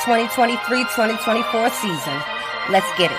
2023-2024 season. Let's get it.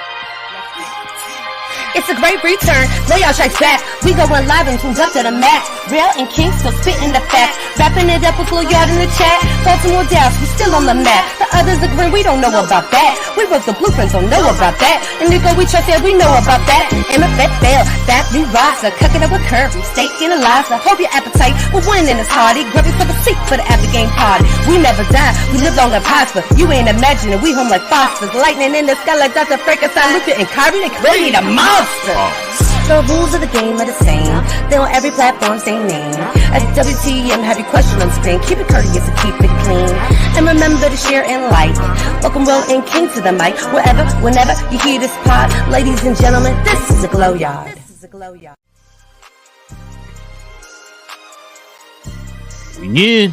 It's a great return. Lay y'all strikes back. We going live and tuned up to the max. Relle and King still spitting the facts. Wrapping it up with Lil Yard in the chat. Baltimore, Dallas, we still on the map. The others agree, we don't know about that. We wrote the blueprints, don't know about that. And Nico, we trust that we know about that. MFFL, that new roster. Cooking up with curry, steak and Eliza. Hope your appetite will win in this hearty. Grab for the seat for the after game party. We never die, we live long and prosper. You ain't imagining, we home like phosphorus. Lightning in the sky like Dr. Frankenstein, Luka and Kyrie, they create a monster. The rules of the game are the same. They on every platform, same name. As WTM, have your question on screen. Keep it courteous and keep it clean. And remember to share and like. Welcome Relle and King to the mic. Wherever, whenever you hear this pod. Ladies and gentlemen, this is a Glow Yard. We in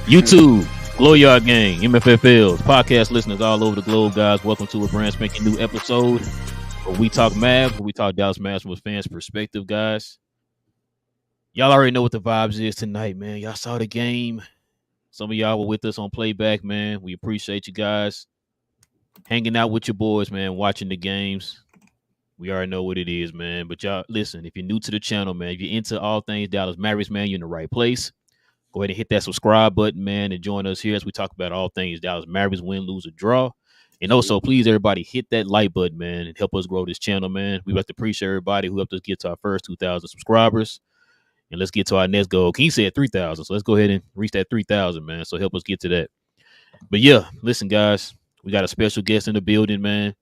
YouTube, Glow Yard Gang, MFFLs, podcast listeners all over the globe, guys. Welcome to a brand spanking new episode where we talk Mavs, where we talk Dallas Mavericks from a fan's perspective, guys. Y'all already know what the vibes is tonight, man. Y'all saw the game. Some of y'all were with us on Playback, man. We appreciate you guys hanging out with your boys, man, watching the games. We already know what it is, man. But y'all, listen, if you're new to the channel, man, if you're into all things Dallas Mavericks, man, you're in the right place. Go ahead and hit that subscribe button, man, and join us here as we talk about all things Dallas Mavericks, win, lose, or draw. And also, please, everybody, hit that like button, man, and help us grow this channel, man. We'd like to appreciate everybody who helped us get to our first 2,000 subscribers. And let's get to our next goal. King said 3,000, so let's go ahead and reach that 3,000, man. So help us get to that. But, yeah, listen, guys, we got a special guest in the building, man.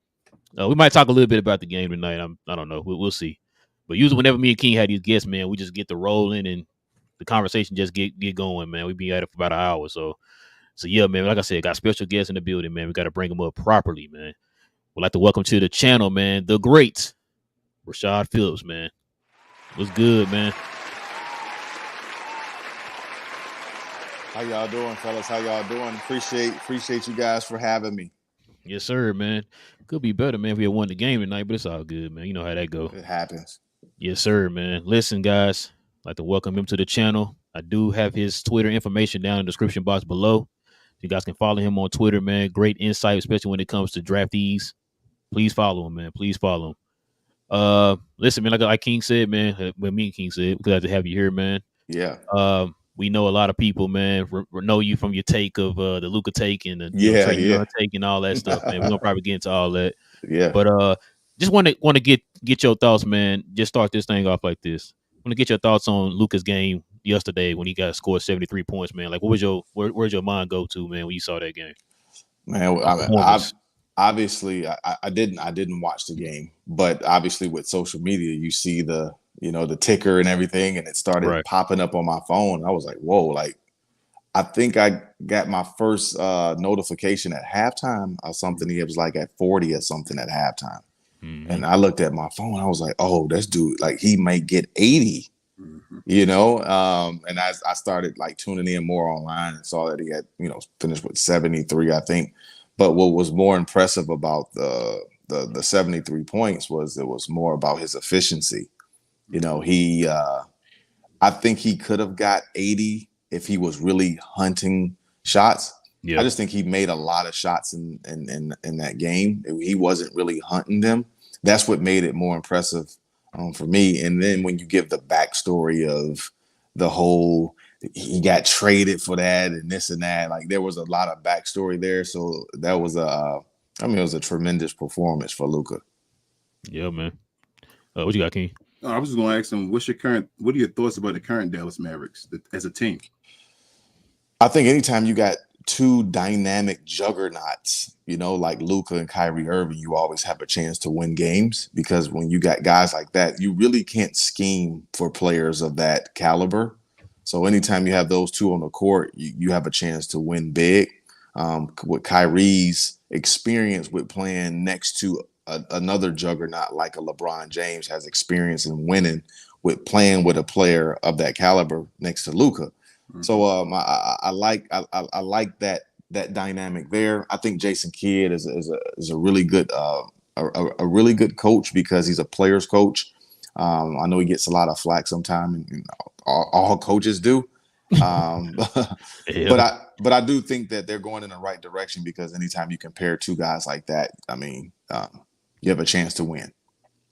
We might talk a little bit about the game tonight. I don't know. We'll see. But usually whenever me and King had these guests, man, we just get the rolling and the conversation just get going, man. We be at it for about an hour. So yeah, man, like I said, got special guests in the building, man. We got to bring them up properly, man. We'd like to welcome to the channel, man, the great Rashad Phillips, man. What's good, man? How y'all doing, fellas? How y'all doing? Appreciate you guys for having me. Yes, sir, man. Could be better, man, if we had won the game tonight, but it's all good, man. You know how that go. It happens. Yes, sir, man. Listen, guys, I'd like to welcome him to the channel. I do have his Twitter information down in the description box below. You guys can follow him on Twitter, man. Great insight, especially when it comes to draftees. Please follow him, man. Please follow him. Listen, man, like King said, man, when me and King said, we're glad to have you here, man. Yeah. We know a lot of people, man, know you from your take of the Luka take and the take and all that stuff, man. We're gonna probably get into all that. Yeah. But just want to get your thoughts, man. Just start this thing off like this. Want to get your thoughts on Luka's game yesterday when he got scored 73 points, man. Like, where'd your mind go to, man, when you saw that game? Man, obviously I didn't watch the game, but obviously with social media, you see the ticker and everything, and it started popping up on my phone. I was like, whoa, like I think I got my first notification at halftime or something. It was like at 40 or something at halftime. Mm-hmm. And I looked at my phone. I was like, oh, this dude, like he might get 80, and I started like tuning in more online and saw that he had, finished with 73, I think. But what was more impressive about the 73 points was it was more about his efficiency. I think he could have got 80 if he was really hunting shots. Yeah. I just think he made a lot of shots in that game. He wasn't really hunting them. That's what made it more impressive for me. And then when you give the backstory of the whole, he got traded for that and this and that, like there was a lot of backstory there. So that was it was a tremendous performance for Luka. Yeah, man. What you got, King? I was just going to ask him, what are your thoughts about the current Dallas Mavericks as a team? I think anytime you got two dynamic juggernauts, like Luka and Kyrie Irving, you always have a chance to win games, because when you got guys like that, you really can't scheme for players of that caliber. So anytime you have those two on the court, you have a chance to win big. With Kyrie's experience with playing next to another juggernaut like a LeBron James has experience in winning with playing with a player of that caliber next to Luka. Mm-hmm. So I like that dynamic there. I think Jason Kidd is a really good a really good coach because he's a player's coach. I know he gets a lot of flack sometimes, and all coaches do. But I do think that they're going in the right direction because anytime you compare two guys like that, I mean, you have a chance to win.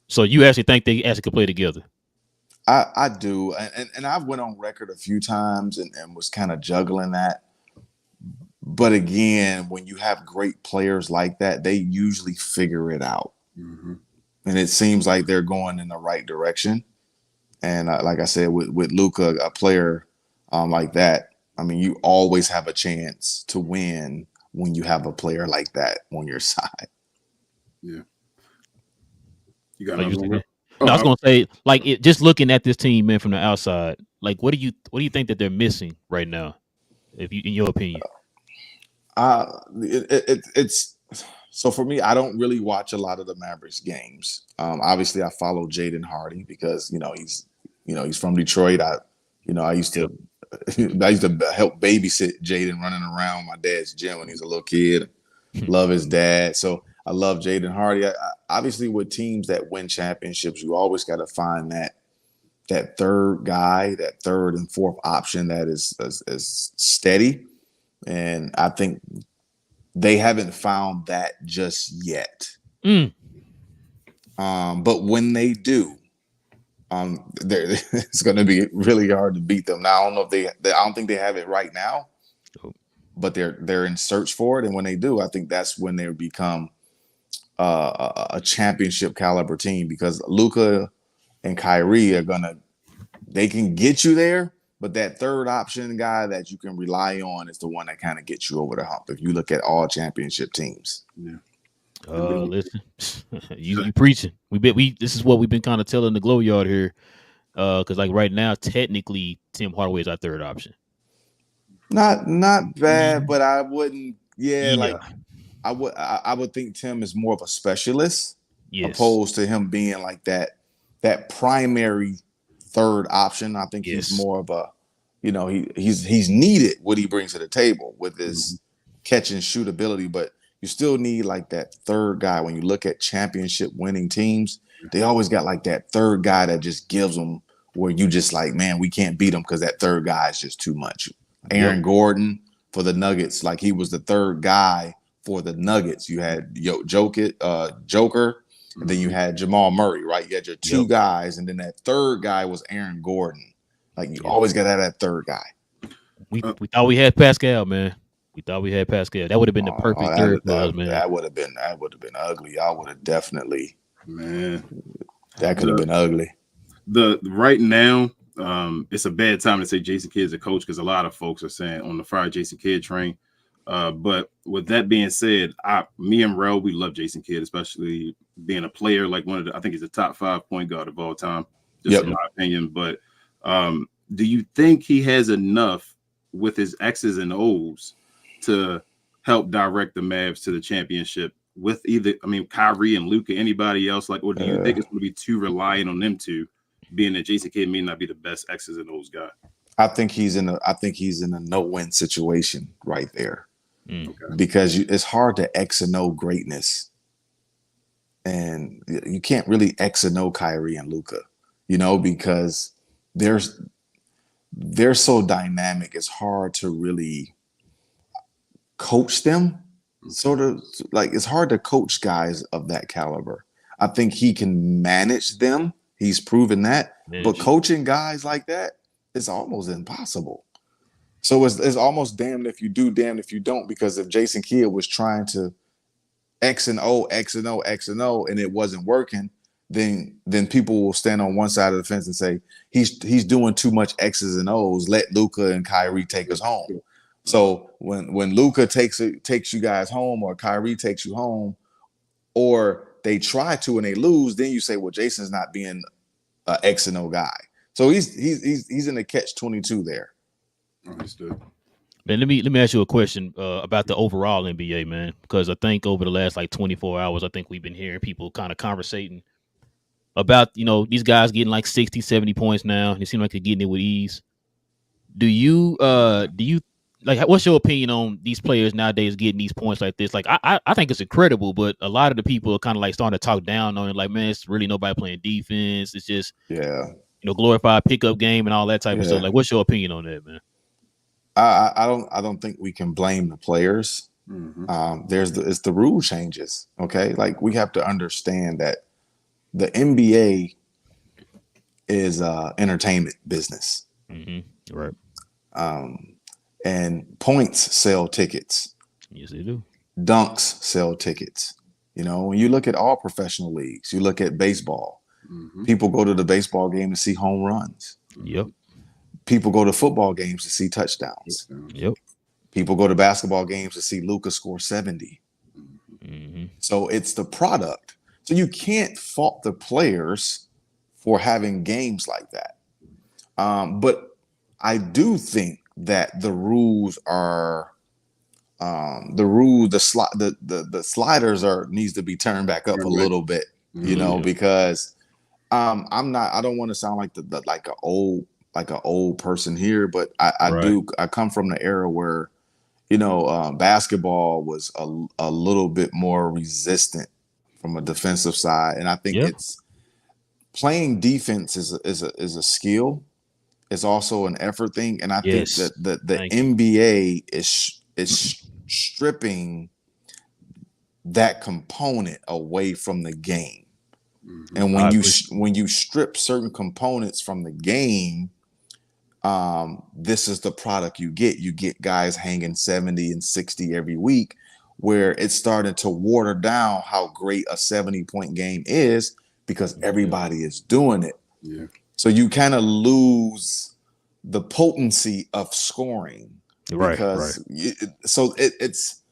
So you actually think they actually could play together? I do, and I've went on record a few times and was kind of juggling that. But again, when you have great players like that, they usually figure it out, and it seems like they're going in the right direction. And like I said, with Luka, a player like that, I mean, you always have a chance to win when you have a player like that on your side. Yeah. You got Like another one? No, I was gonna say, like, just looking at this team, man, from the outside, like, what do you think that they're missing right now, if you, in your opinion? It's so for me, I don't really watch a lot of the Mavericks games. Obviously, I follow Jaden Hardy because he's from Detroit. I used to help babysit Jaden running around my dad's gym when he was a little kid. Love his dad, so I love Jaden Hardy. Obviously, with teams that win championships, you always got to find that third guy, that third and fourth option that is steady. And I think they haven't found that just yet. But when they do, it's going to be really hard to beat them. Now, I don't know if I don't think they have it right now, but they're in search for it. And when they do, I think that's when they become a championship caliber team, because Luka and Kyrie they can get you there. But that third option guy that you can rely on is the one that kind of gets you over the hump. If you look at all championship teams. Yeah. Listen, you preaching. This is what we've been kind of telling the Glow Yard here. Because like right now, technically, Tim Hardaway is our third option. Not bad, but I wouldn't. Like I would think Tim is more of a specialist, opposed to him being like that primary third option. I think he's more of a, he's needed what he brings to the table with his catch and shoot ability, but you still need like that third guy. When you look at championship winning teams, they always got like that third guy that just gives them where you just like, man, we can't beat them because that third guy is just too much. Aaron Gordon for the Nuggets, like he was the third guy for the Nuggets. You had Joker, and then you had Jamal Murray, right? You had your two guys, and then that third guy was Aaron Gordon. Like you always got to have that third guy. We thought we had Pascal, man. We thought we had Pascal. That would have been the perfect third for us, man. That would have been ugly. Y'all would have definitely, man. That could have been ugly. Right now, it's a bad time to say Jason Kidd's a coach because a lot of folks are saying on the fire Jason Kidd train. But with that being said, me and Relle, we love Jason Kidd, especially being a player like I think he's a top 5 point guard of all time, just in my opinion. But do you think he has enough with his X's and O's to help direct the Mavs to the championship with Kyrie and Luka, anybody else? Like, or do you think it's going to be too reliant on them two, being that Jason Kidd may not be the best X's and O's guy? I think he's in a no-win situation right there. Because it's hard to X and O greatness, and you can't really X and O Kyrie and Luka, because they're so dynamic. It's hard to really coach them. Sort of like it's hard to coach guys of that caliber. I think he can manage them. He's proven that, but coaching guys like that is almost impossible. So it's almost damned if you do, damned if you don't, because if Jason Kidd was trying to X and O, and it wasn't working, then people will stand on one side of the fence and say he's doing too much X's and O's. Let Luka and Kyrie take us home. So when Luka takes you guys home, or Kyrie takes you home, or they try to and they lose, then you say, well, Jason's not being an X and O guy. So he's in the catch-22 there. Understood. Man, let me ask you a question about the overall NBA, man, because I think over the last 24 hours, I think we've been hearing people kind of conversating about, these guys getting like 60, 70 points now. It seems like they're getting it with ease. Do you like, what's your opinion on these players nowadays getting these points like this? Like, I think it's incredible, but a lot of the people are kind of like starting to talk down on it. Like, man, it's really nobody playing defense. It's just, glorified pickup game and all that type of stuff. Like, what's your opinion on that, man? I don't think we can blame the players. It's the rule changes. Okay, like we have to understand that the NBA is entertainment business. Right. And points sell tickets. Yes, they do. Dunks sell tickets. You know, when you look at all professional leagues, you look at baseball. People go to the baseball game to see home runs. Yep. People go to football games to see touchdowns. Yep. People go to basketball games to see Luka score 70. So it's the product. So you can't fault the players for having games like that. But I do think that the rules are the sliders needs to be turned back up a little bit, you know, because I don't want to sound like like an old person here, but I come from the era where, you know, basketball was a little bit more resistant from a defensive side, and I think it's playing defense is a skill. It's also an effort thing, and I think that the NBA is stripping that component away from the game. And when you strip certain components from the game, this is the product you get. You get guys hanging 70 and 60 every week, where it's starting to water down how great a 70-point game is because everybody is doing it. Yeah. So you kind of lose the potency of scoring. Because it's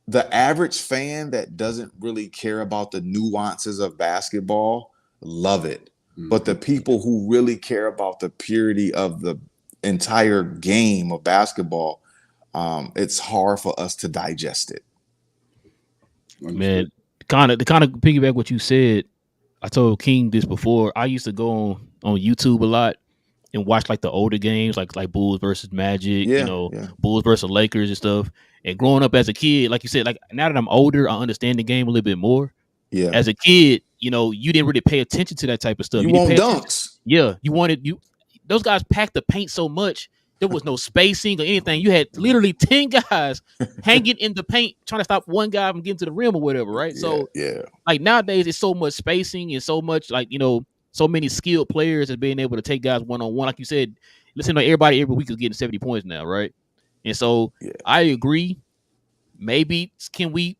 the average fan that doesn't really care about the nuances of basketball love it. But the people who really care about the purity of the entire game of basketball, it's hard for us to digest it. Man, to kind of piggyback what you said, I told King this before. I used to go on YouTube a lot and watch like the older games, like Bulls versus Magic, Bulls versus Lakers and stuff. And growing up as a kid, like you said, like now that I'm older, I understand the game a little bit more. Yeah. As a kid, you know, you didn't really pay attention to that type of stuff. You want dunks. Yeah, those guys packed the paint so much. There was no spacing or anything. You had literally 10 guys hanging in the paint trying to stop one guy from getting to the rim or whatever, right? So like nowadays it's so much spacing and so much like, you know, so many skilled players and being able to take guys one-on-one. Like you said, listen to everybody every week is getting 70 points now, right? And so I agree. Maybe can we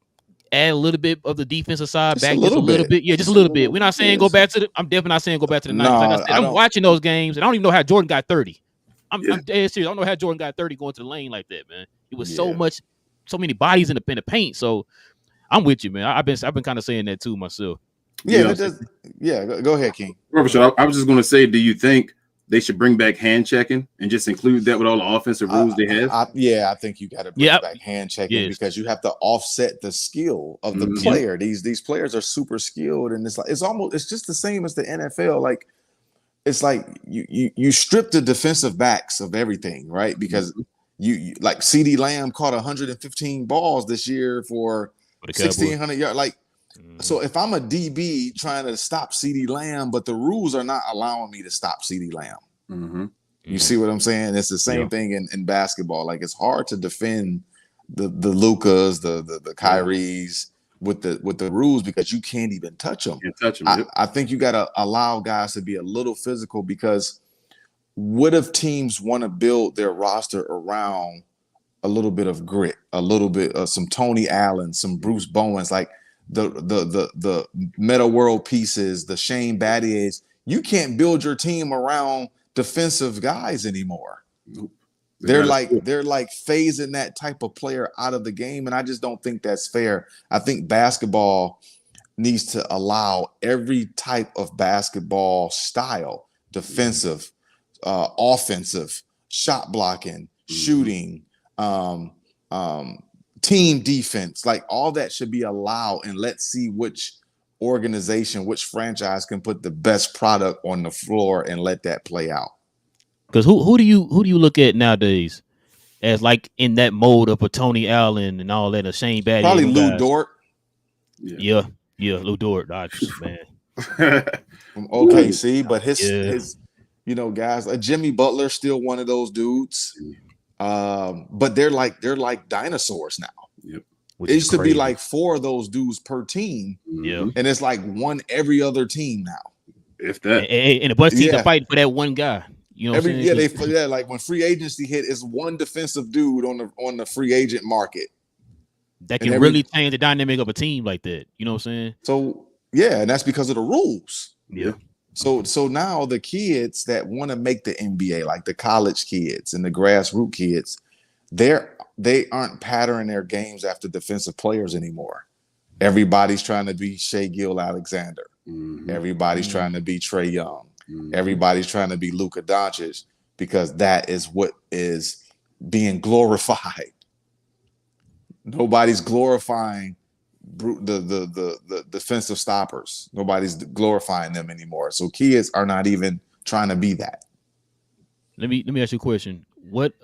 add a little bit of the defensive side back just a little bit? Yeah, just a little bit. We're not saying go back to I'm definitely not saying go back to the 90s. Like I said, I'm watching those games and I don't even know how Jordan got 30. I'm dead serious. I don't know how Jordan got 30 going to the lane like that, man. It was so many bodies in the paint. So I'm with you, man. I've been kind of saying that too myself. Go ahead, King. Rashad, I was just going to say, do you think they should bring back hand checking and just include that with all the offensive rules they have? I think you got to bring back hand checking because you have to offset the skill of the player. These players are super skilled, and it's just the same as the NFL. Like it's like you strip the defensive backs of everything, right? Because you like CeeDee Lamb caught 115 balls this year for 1,600 yards. Like, so if I'm a DB trying to stop CeeDee Lamb, but the rules are not allowing me to stop CeeDee Lamb. You see what I'm saying? It's the same thing in basketball. Like it's hard to defend the Lukas, the Kyries with the rules because you can't even touch them. I think you got to allow guys to be a little physical because what if teams want to build their roster around a little bit of grit, a little bit of some Tony Allen, some Bruce Bowens, like the Meta World Pieces, the Shane Battiers. You can't build your team around defensive guys anymore. Nope. They're like phasing that type of player out of the game, and I just don't think that's fair. I think basketball needs to allow every type of basketball style, defensive, offensive, shot blocking, shooting, team defense, like all that should be allowed, and let's see which organization, which franchise can put the best product on the floor and let that play out. Because who do you look at nowadays as like in that mode of a Tony Allen and all that, a Shane Battier? Probably Lou Dort. Yeah, Lou Dort. Man, from OKC, but his guys, Jimmy Butler still one of those dudes. But they're like dinosaurs now. Yep. It used to be like 4 of those dudes per team, Yeah. and it's like one every other team now. If that, and the best teams are fighting for that one guy. You know, like when free agency hit, it's one defensive dude on the free agent market that can really change the dynamic of a team like that. You know what I'm saying? So yeah, and that's because of the rules. Yeah. So now the kids that want to make the NBA, like the college kids and the grassroots kids, they aren't patterning their games after defensive players anymore. Everybody's trying to be Shai Gilgeous-Alexander. Everybody's trying to be Trae Young. Everybody's trying to be Luka Doncic because that is what is being glorified. Nobody's glorifying the defensive stoppers. Nobody's glorifying them anymore. So kids are not even trying to be that. Let me ask you a question. What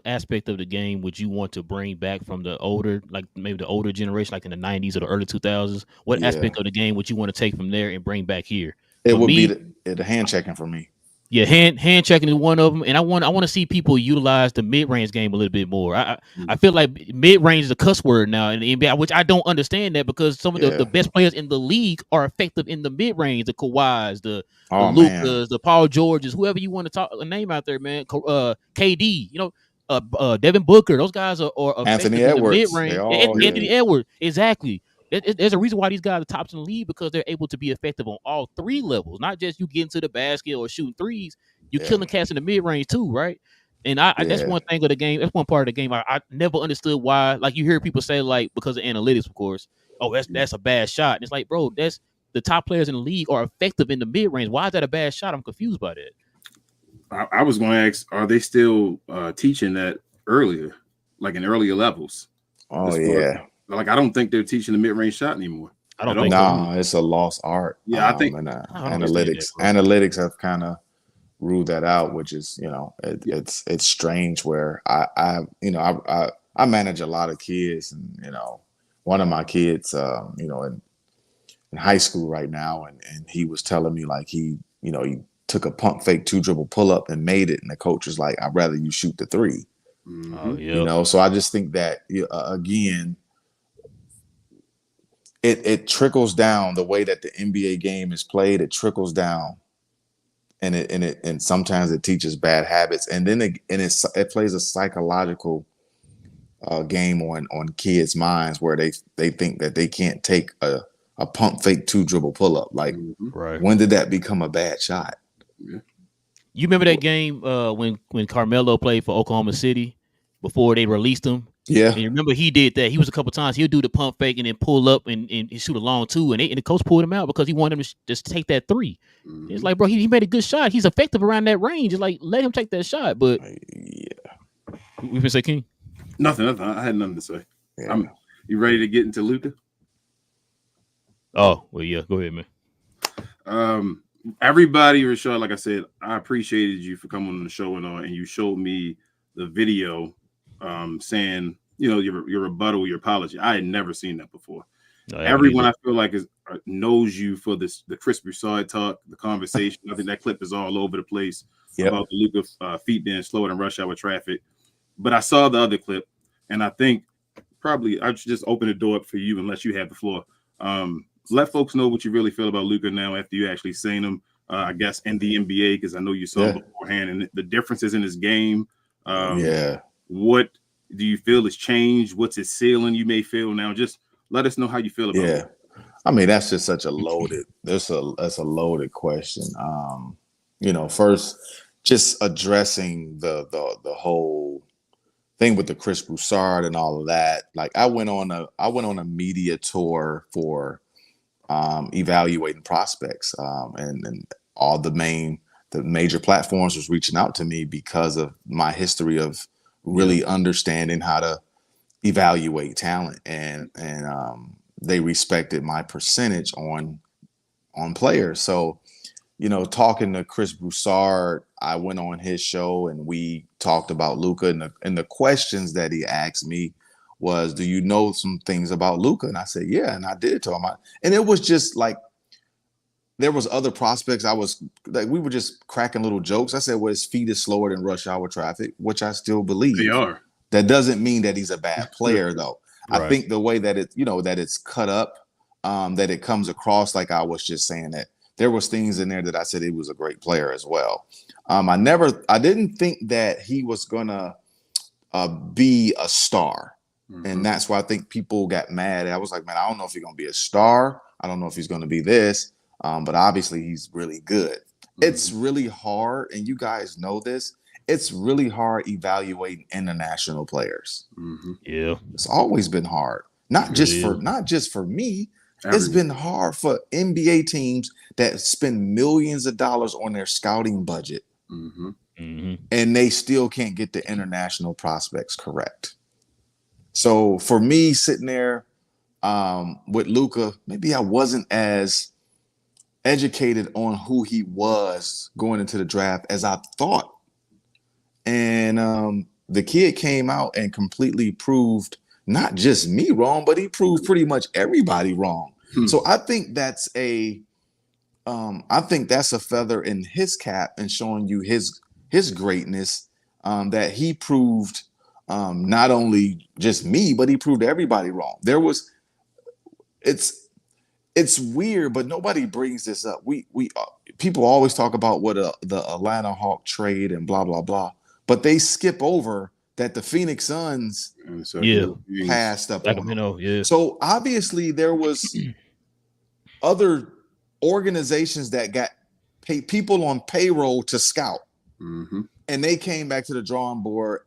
aspect of the game would you want to bring back from the older, like maybe the older generation, like in the 90s or the early 2000s? What aspect of the game would you want to take from there and bring back here? It would be the hand checking for me. Yeah, hand checking is one of them, and I want to see people utilize the mid range game a little bit more. I feel like mid range is a cuss word now in the NBA, which I don't understand that because some of the best players in the league are effective in the mid range. The Kawhis, the Lukas, the Paul Georges, whoever you want to talk a name out there, man. KD, you know, Devin Booker, those guys are Anthony effective Edwards, in the mid range. Anthony Edwards, exactly. There's a reason why these guys are tops in the league because they're able to be effective on all 3 levels, not just you getting to the basket or shooting threes. You're killing cats in the mid range too, right? And that's one thing of the game. That's one part of the game I never understood why. Like you hear people say like because of analytics, of course. Oh, that's a bad shot. And it's like, bro, that's the top players in the league are effective in the mid range. Why is that a bad shot? I'm confused by that. I was going to ask, are they still teaching that earlier, like in earlier levels? Oh yeah. Like I don't think they're teaching the mid-range shot anymore. I don't think so. It's a lost art. Yeah, I think analytics have kind of ruled that out, which is it's strange. Where I manage a lot of kids, and one of my kids, in high school right now, and he was telling me like he took a pump fake 2-dribble pull up and made it, and the coach was like, "I'd rather you shoot the 3." Oh, yeah. So I just think that again. It trickles down the way that the NBA game is played. It trickles down, and sometimes it teaches bad habits, and then it plays a psychological game on kids' minds where they think that they can't take a pump fake 2-dribble pull up. Like, when did that become a bad shot? You remember that game when Carmelo played for Oklahoma City before they released him? Yeah, and you remember he did that. He was a couple times. He'll do the pump fake and then pull up and shoot a long 2. And the coach pulled him out because he wanted him to just take that 3. It's like, bro, he made a good shot. He's effective around that range. It's like, let him take that shot. But we can say King. Nothing. I had nothing to say. Yeah. You ready to get into Luka? Oh well, yeah. Go ahead, man. Everybody, Rashad, like I said, I appreciated you for coming on the show and you showed me the video. Saying your rebuttal, your apology. I had never seen that before. No, everyone I feel like knows you for the Chris Broussard talk, the conversation. I think that clip is all over the place about the Luka feet being slower than rush hour traffic. But I saw the other clip, and I think probably I should just open the door up for you and let you have the floor. Let folks know what you really feel about Luka now after you actually seen him. I guess in the NBA because I know you saw him beforehand and the differences in his game. What do you feel has changed? What's his ceiling you may feel now? Just let us know how you feel about it. I mean, that's just such a loaded, that's a loaded question. First, just addressing the whole thing with the Chris Broussard and all of that. Like I went on a media tour for evaluating prospects, and all the major platforms was reaching out to me because of my history of really understanding how to evaluate talent, and they respected my percentage on players. So, talking to Chris Broussard, I went on his show and we talked about Luka, and the questions that he asked me was, do you know some things about Luka? And I said, yeah, and I did tell him. And it was just like, there was other prospects. I was like, we were just cracking little jokes. I said, well, his feet is slower than rush hour traffic, which I still believe. They are. That doesn't mean that he's a bad player, though. Right. I think the way that that it's cut up, that it comes across, like I was just saying, that there was things in there that I said he was a great player as well. I didn't think that he was gonna be a star. And that's why I think people got mad. I was like, man, I don't know if he's going to be a star. I don't know if he's going to be this. But obviously he's really good. It's really hard. And you guys know this. It's really hard evaluating international players. Yeah. It's always been hard. Not just for me. It's been hard for NBA teams that spend millions of dollars on their scouting budget. And they still can't get the international prospects correct. So for me, sitting there with Luka, maybe I wasn't as educated on who he was going into the draft as I thought. And the kid came out and completely proved not just me wrong, but he proved pretty much everybody wrong. So I think that's a feather in his cap and showing you his greatness, that he proved not only just me, but he proved everybody wrong. It's weird, but nobody brings this up. People always talk about what the Atlanta Hawk trade and blah blah blah, but they skip over that the Phoenix Suns passed up on them. So obviously there was other organizations that got people on payroll to scout, and they came back to the drawing board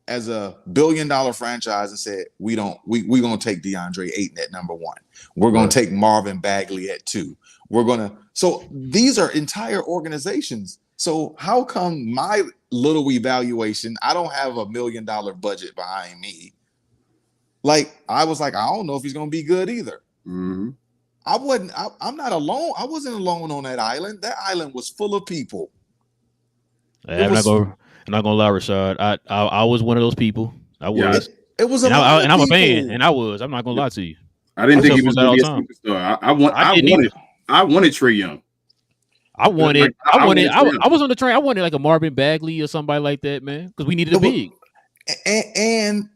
as a $1 billion franchise and said, we're going to take DeAndre Ayton at number 1. We're going to take Marvin Bagley at 2. So these are entire organizations. So how come my little evaluation, I don't have $1 million budget behind me. Like, I was like, I don't know if he's going to be good either. I'm not alone. I wasn't alone on that island. That island was full of people. I'm not gonna lie, Rashad. I was one of those people. I was. It was and I'm a fan, and I was. I'm not gonna lie to you. I didn't think he was gonna be a superstar. I wanted Trae Young. I was on the train. I wanted like a Marvin Bagley or somebody like that, man, because we needed a big. And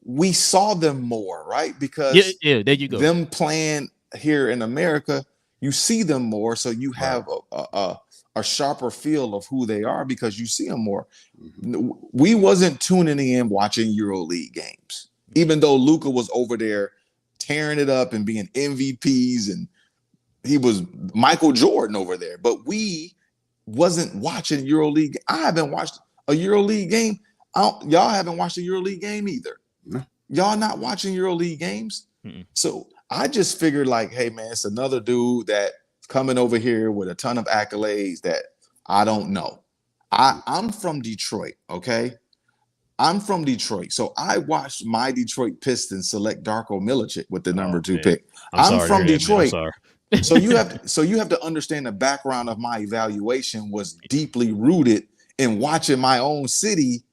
we saw them more, right? Because there you go. Them playing here in America, you see them more, so you have a sharper feel of who they are because you see them more. We wasn't tuning in watching EuroLeague games, even though Luka was over there tearing it up and being MVPs, and he was Michael Jordan over there. But we wasn't watching EuroLeague. I haven't watched a EuroLeague game. Y'all haven't watched a EuroLeague game either. No. Y'all not watching EuroLeague games. So I just figured like, hey man, it's another dude that's coming over here with a ton of accolades that I don't know. I'm from Detroit, okay? I'm from Detroit. So I watched my Detroit Pistons select Darko Milicic with the number 2 pick. I'm from Detroit. So you have to understand the background of my evaluation was deeply rooted in watching my own city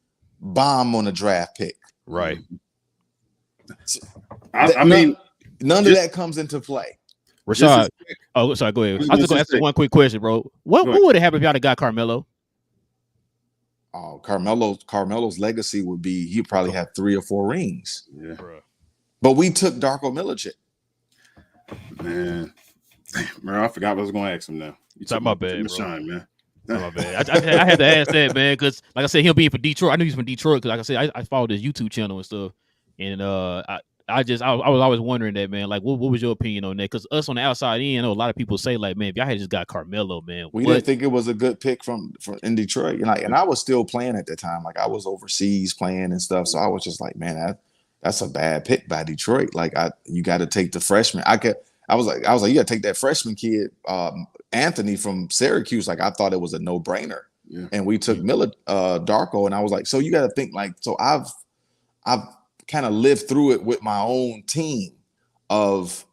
bomb on a draft pick. Right. So, I mean, none of that comes into play. Rashad. Oh, sorry. Go ahead. I was just going to ask one quick question, bro. What would have happened if y'all had got Carmelo? Oh, Carmelo's legacy would be he'd probably have 3 or 4 rings. Yeah. But we took Darko Milicic. Man, I forgot what I was going to ask him now. You talking about bad, bro. Shine, man. My bad. I had to ask that, man, because like I said, he'll be for Detroit. I knew he was from Detroit because, like I said, I followed his YouTube channel and stuff, and I was always wondering that, man. Like, what was your opinion on that? Because us on the outside in, I know a lot of people say like, man, if y'all had just got Carmelo, man, we didn't think it was a good pick from in Detroit, and I was still playing at the time. Like I was overseas playing and stuff, so I was just like, man, that's a bad pick by Detroit. Like you got to take the freshman. I was like, you got to take that freshman kid, Anthony from Syracuse. Like I thought it was a no brainer, and we took Darko, and I was like, so you got to think like, so I've kind of lived through it with my own team of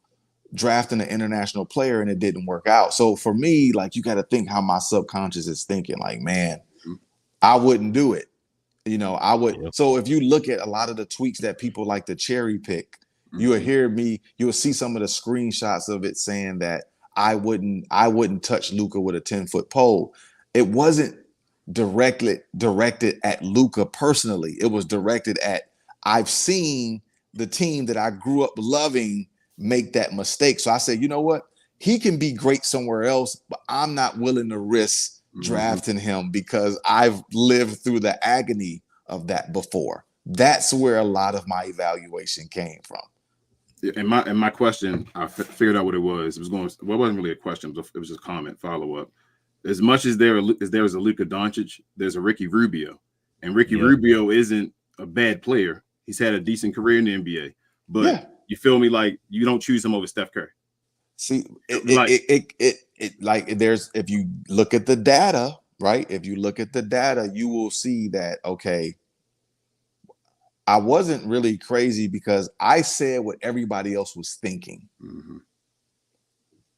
drafting an international player, and it didn't work out. So for me, like you got to think how my subconscious is thinking. Like, man, I wouldn't do it. I would. Yep. So if you look at a lot of the tweets that people like to cherry pick, you will see some of the screenshots of it saying that I wouldn't touch Luka with a 10-foot pole. It wasn't directed at Luka personally. It was directed at, I've seen the team that I grew up loving make that mistake. So I said, you know what? He can be great somewhere else, but I'm not willing to risk drafting him because I've lived through the agony of that before. That's where a lot of my evaluation came from. And my question, I figured out what it was. It wasn't really a question. It was just a comment, follow up. As much as there is a Luka Doncic, there's a Ricky Rubio, and Ricky Rubio isn't a bad player. He's had a decent career in the NBA, but you feel me? Like, you don't choose him over Steph Curry. See, there's, if you look at the data, right? If you look at the data, you will see that, okay, I wasn't really crazy because I said what everybody else was thinking.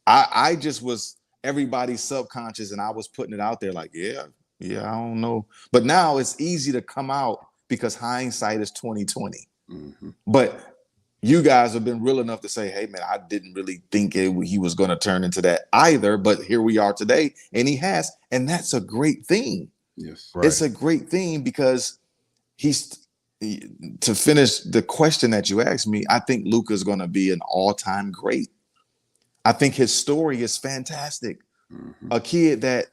I just was everybody's subconscious, and I was putting it out there like, yeah, I don't know. But now it's easy to come out because hindsight is 20/20. But you guys have been real enough to say, hey, man, I didn't really think he was going to turn into that either. But here we are today, and he has. And that's a great thing. Yes, right. It's a great thing because to finish the question that you asked me, I think Luka's going to be an all-time great. I think his story is fantastic. A kid that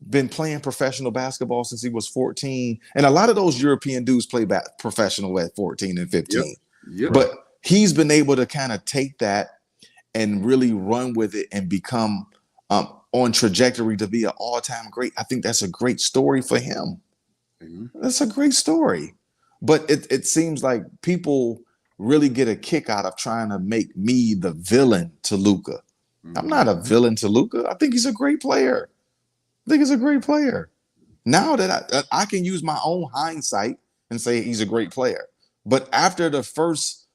been playing professional basketball since he was 14. And a lot of those European dudes play professional at 14 and 15. Yep. But he's been able to kind of take that and really run with it and become on trajectory to be an all-time great. I think that's a great story for him. That's a great story. But it seems like people really get a kick out of trying to make me the villain to Luka. I'm not a villain to Luka. I think he's a great player. Now that I can use my own hindsight and say he's a great player. But after the first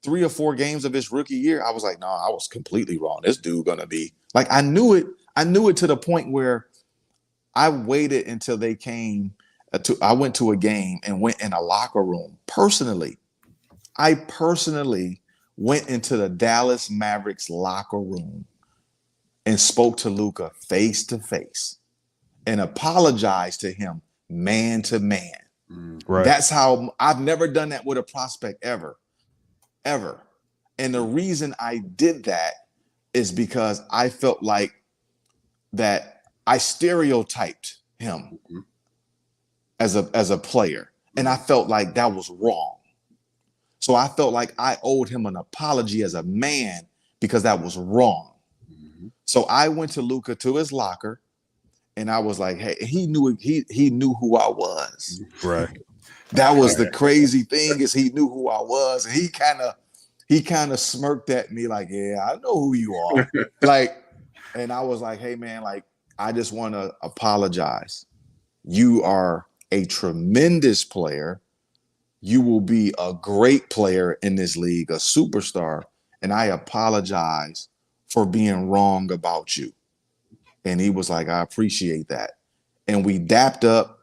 3 or 4 games of his rookie year, I was like, no, I was completely wrong. This dude gonna be like, I knew it to the point where I waited until they came. I went to a game and went in a locker room personally. I personally went into the Dallas Mavericks locker room and spoke to Luka face to face and apologized to him man to man. Right. That's how I've never done that with a prospect ever. And the reason I did that is because I felt like that I stereotyped him as a player. And I felt like that was wrong. So I felt like I owed him an apology as a man because that was wrong. So I went to Luka to his locker and I was like, hey, he knew who I was. Right. That was the crazy thing, is he knew who I was. And he kind of smirked at me like, yeah, I know who you are. And I was like, hey man, like, I just want to apologize. You are a tremendous player. You will be a great player in this league, a superstar. And I apologize for being wrong about you. And he was like, I appreciate that. And we dapped up,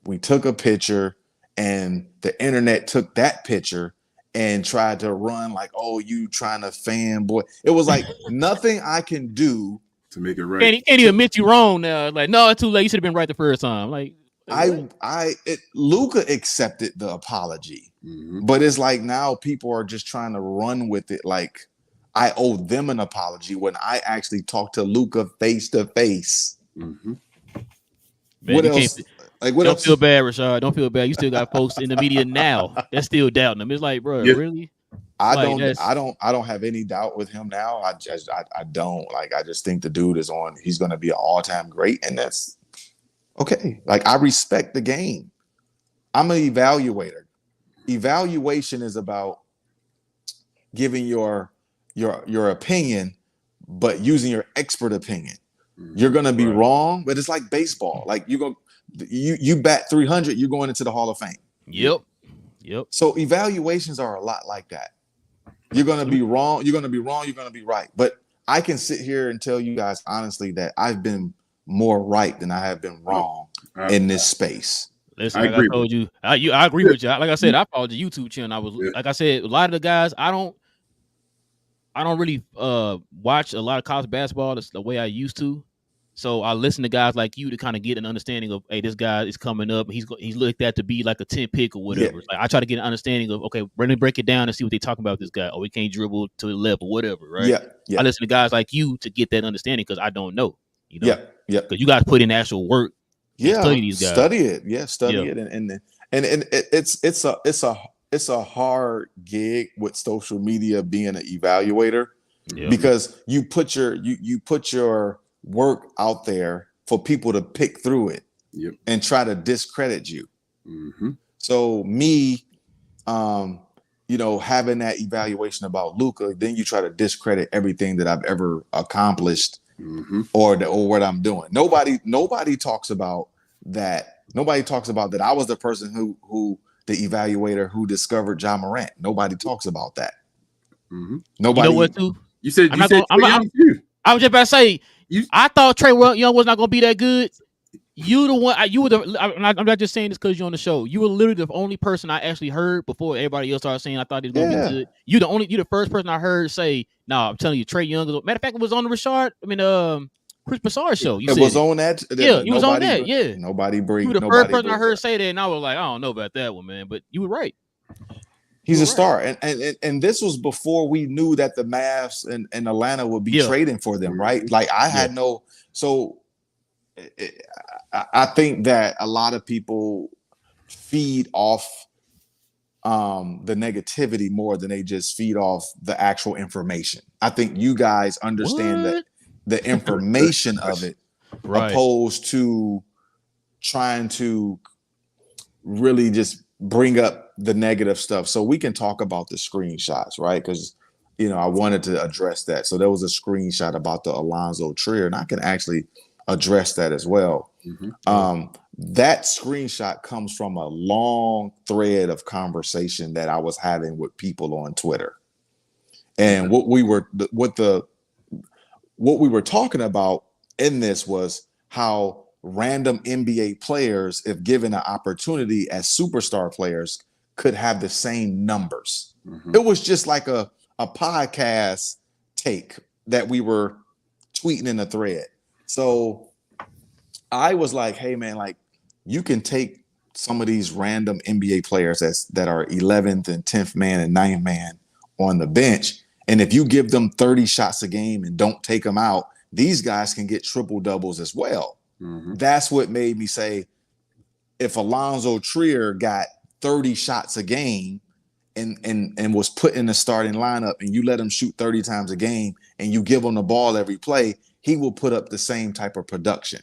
we took a picture, and the internet took that picture and tried to run like, oh, you trying to fanboy. It was like nothing I can do to make it right. Can't he admit you wrong now? Like, no, it's too late. You should have been right the first time. Like, Luka accepted the apology, but it's like now people are just trying to run with it. Like I owe them an apology when I actually talked to Luka face to face. What else? Don't feel bad, Rashad. Don't feel bad. You still got folks in the media now that's still doubting him. It's like, bro, really? I don't have any doubt with him now. I don't. Like, I just think the dude he's going to be an all-time great, and that's okay. Like, I respect the game. I'm an evaluator. Evaluation is about giving your opinion, but using your expert opinion. You're going to be wrong, but it's like baseball. Like you bat 300, you're going into the Hall of Fame. Yep. So evaluations are a lot like that. You're going to be wrong. You're going to be wrong. You're going to be right. But I can sit here and tell you guys honestly that I've been more right than I have been wrong in this space. Listen, I told you, I agree with you. Like I said, I followed the YouTube channel. I was like I said, a lot of the guys, I don't really watch a lot of college basketball the way I used to. So I listen to guys like you to kind of get an understanding of, hey, this guy is coming up. He's looked at to be like a 10 pick or whatever. Yeah. Like I try to get an understanding of, okay, let me break it down and see what they talking about with this guy. Oh, he can't dribble to the left or whatever, right? Yeah. Yeah. I listen to guys like you to get that understanding because I don't know. Yeah. Yeah. Because you guys put in actual work. Yeah. Study these guys. Study it. Yeah. Study it. And it's a hard gig with social media being an evaluator because you put your work out there for people to pick through it and try to discredit you. So me, having that evaluation about Luka, then you try to discredit everything that I've ever accomplished or what I'm doing. Nobody talks about that. Nobody talks about that I was the person who the evaluator who discovered Ja Morant. Nobody talks about that. Nobody. You know what, too? You said I was just about to say, I thought Trey Young was not going to be that good. You the one. I'm not just saying this because you're on the show. You were literally the only person I actually heard before everybody else started saying I thought he was going to be good. You the first person I heard say, "No, I'm telling you, Trey Young." Matter of fact, it was on the Chris Broussard show. It was on that. You was on that. Yeah. Nobody break. You were the first person I heard say that, and I was like, I don't know about that one, man. But you were right. He's a star, and this was before we knew that the Mavs and Atlanta would be trading for them, right? Like I had no. So I think that a lot of people feed off the negativity more than they just feed off the actual information. I think you guys understand that the information of it, opposed to trying to really just bring up the negative stuff. So we can talk about the screenshots, right? Because I wanted to address that. So there was a screenshot about the Alonzo Trier, and I can actually address that as well. That screenshot comes from a long thread of conversation that I was having with people on Twitter. And what we were talking about in this was how random NBA players, if given an opportunity as superstar players, could have the same numbers. It was just like a podcast take that we were tweeting in a thread. So I was like, hey man, like you can take some of these random NBA players that are 11th and 10th man and 9th man on the bench. And if you give them 30 shots a game and don't take them out, these guys can get triple doubles as well. That's what made me say, if Alonzo Trier got 30 shots a game and was put in the starting lineup and you let him shoot 30 times a game and you give him the ball every play, he will put up the same type of production.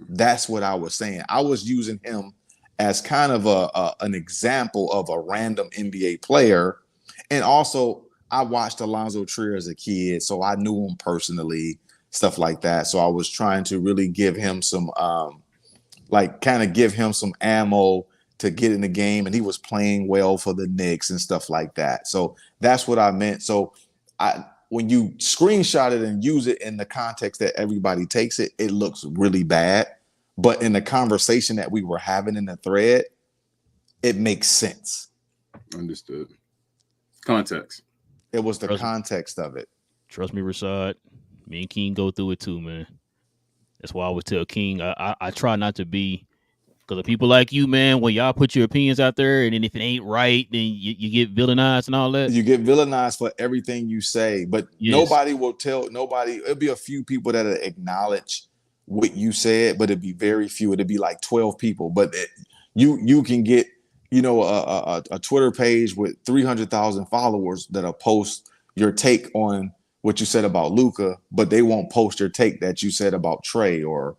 That's what I was saying. I was using him as kind of an example of a random NBA player. And also, I watched Alonzo Trier as a kid, so I knew him personally, stuff like that. So I was trying to really give him some, give him some ammo to get in the game. And he was playing well for the Knicks and stuff like that. So that's what I meant. So when you screenshot it and use it in the context that everybody takes it, it looks really bad. But in the conversation that we were having in the thread, it makes sense. Understood. Context. It was the context of it. Trust me, Rashad. Me and King go through it too, man. That's why I always tell King, I try not to be, because of people like you, man, when y'all put your opinions out there, and then if it ain't right, then you get villainized and all that. You get villainized for everything you say, but nobody will tell, it'll be a few people that acknowledge what you said, but it'd be very few. It'd be like 12 people, but you can get, a Twitter page with 300,000 followers that'll post your take on what you said about Luka, but they won't post your take that you said about Trey or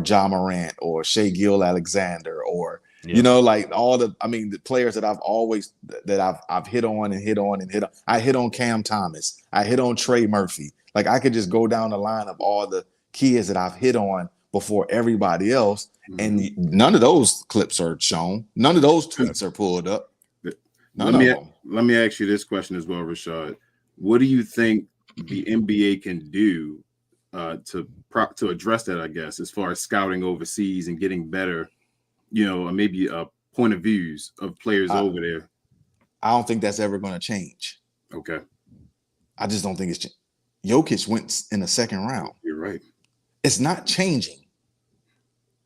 Ja Morant or Shai Gilgeous-Alexander or the players that I've hit on and hit on and hit on. I hit on Cam Thomas. I hit on Trey Murphy. Like I could just go down the line of all the kids that I've hit on before everybody else, and none of those clips are shown. None of those tweets are pulled up. Let me ask you this question as well, Rashad. What do you think the NBA can do to address that, I guess, as far as scouting overseas and getting better, maybe a point of views of players over there? I don't think that's ever going to change. Okay. I just don't think it's Jokic went in the second round. You're right. It's not changing.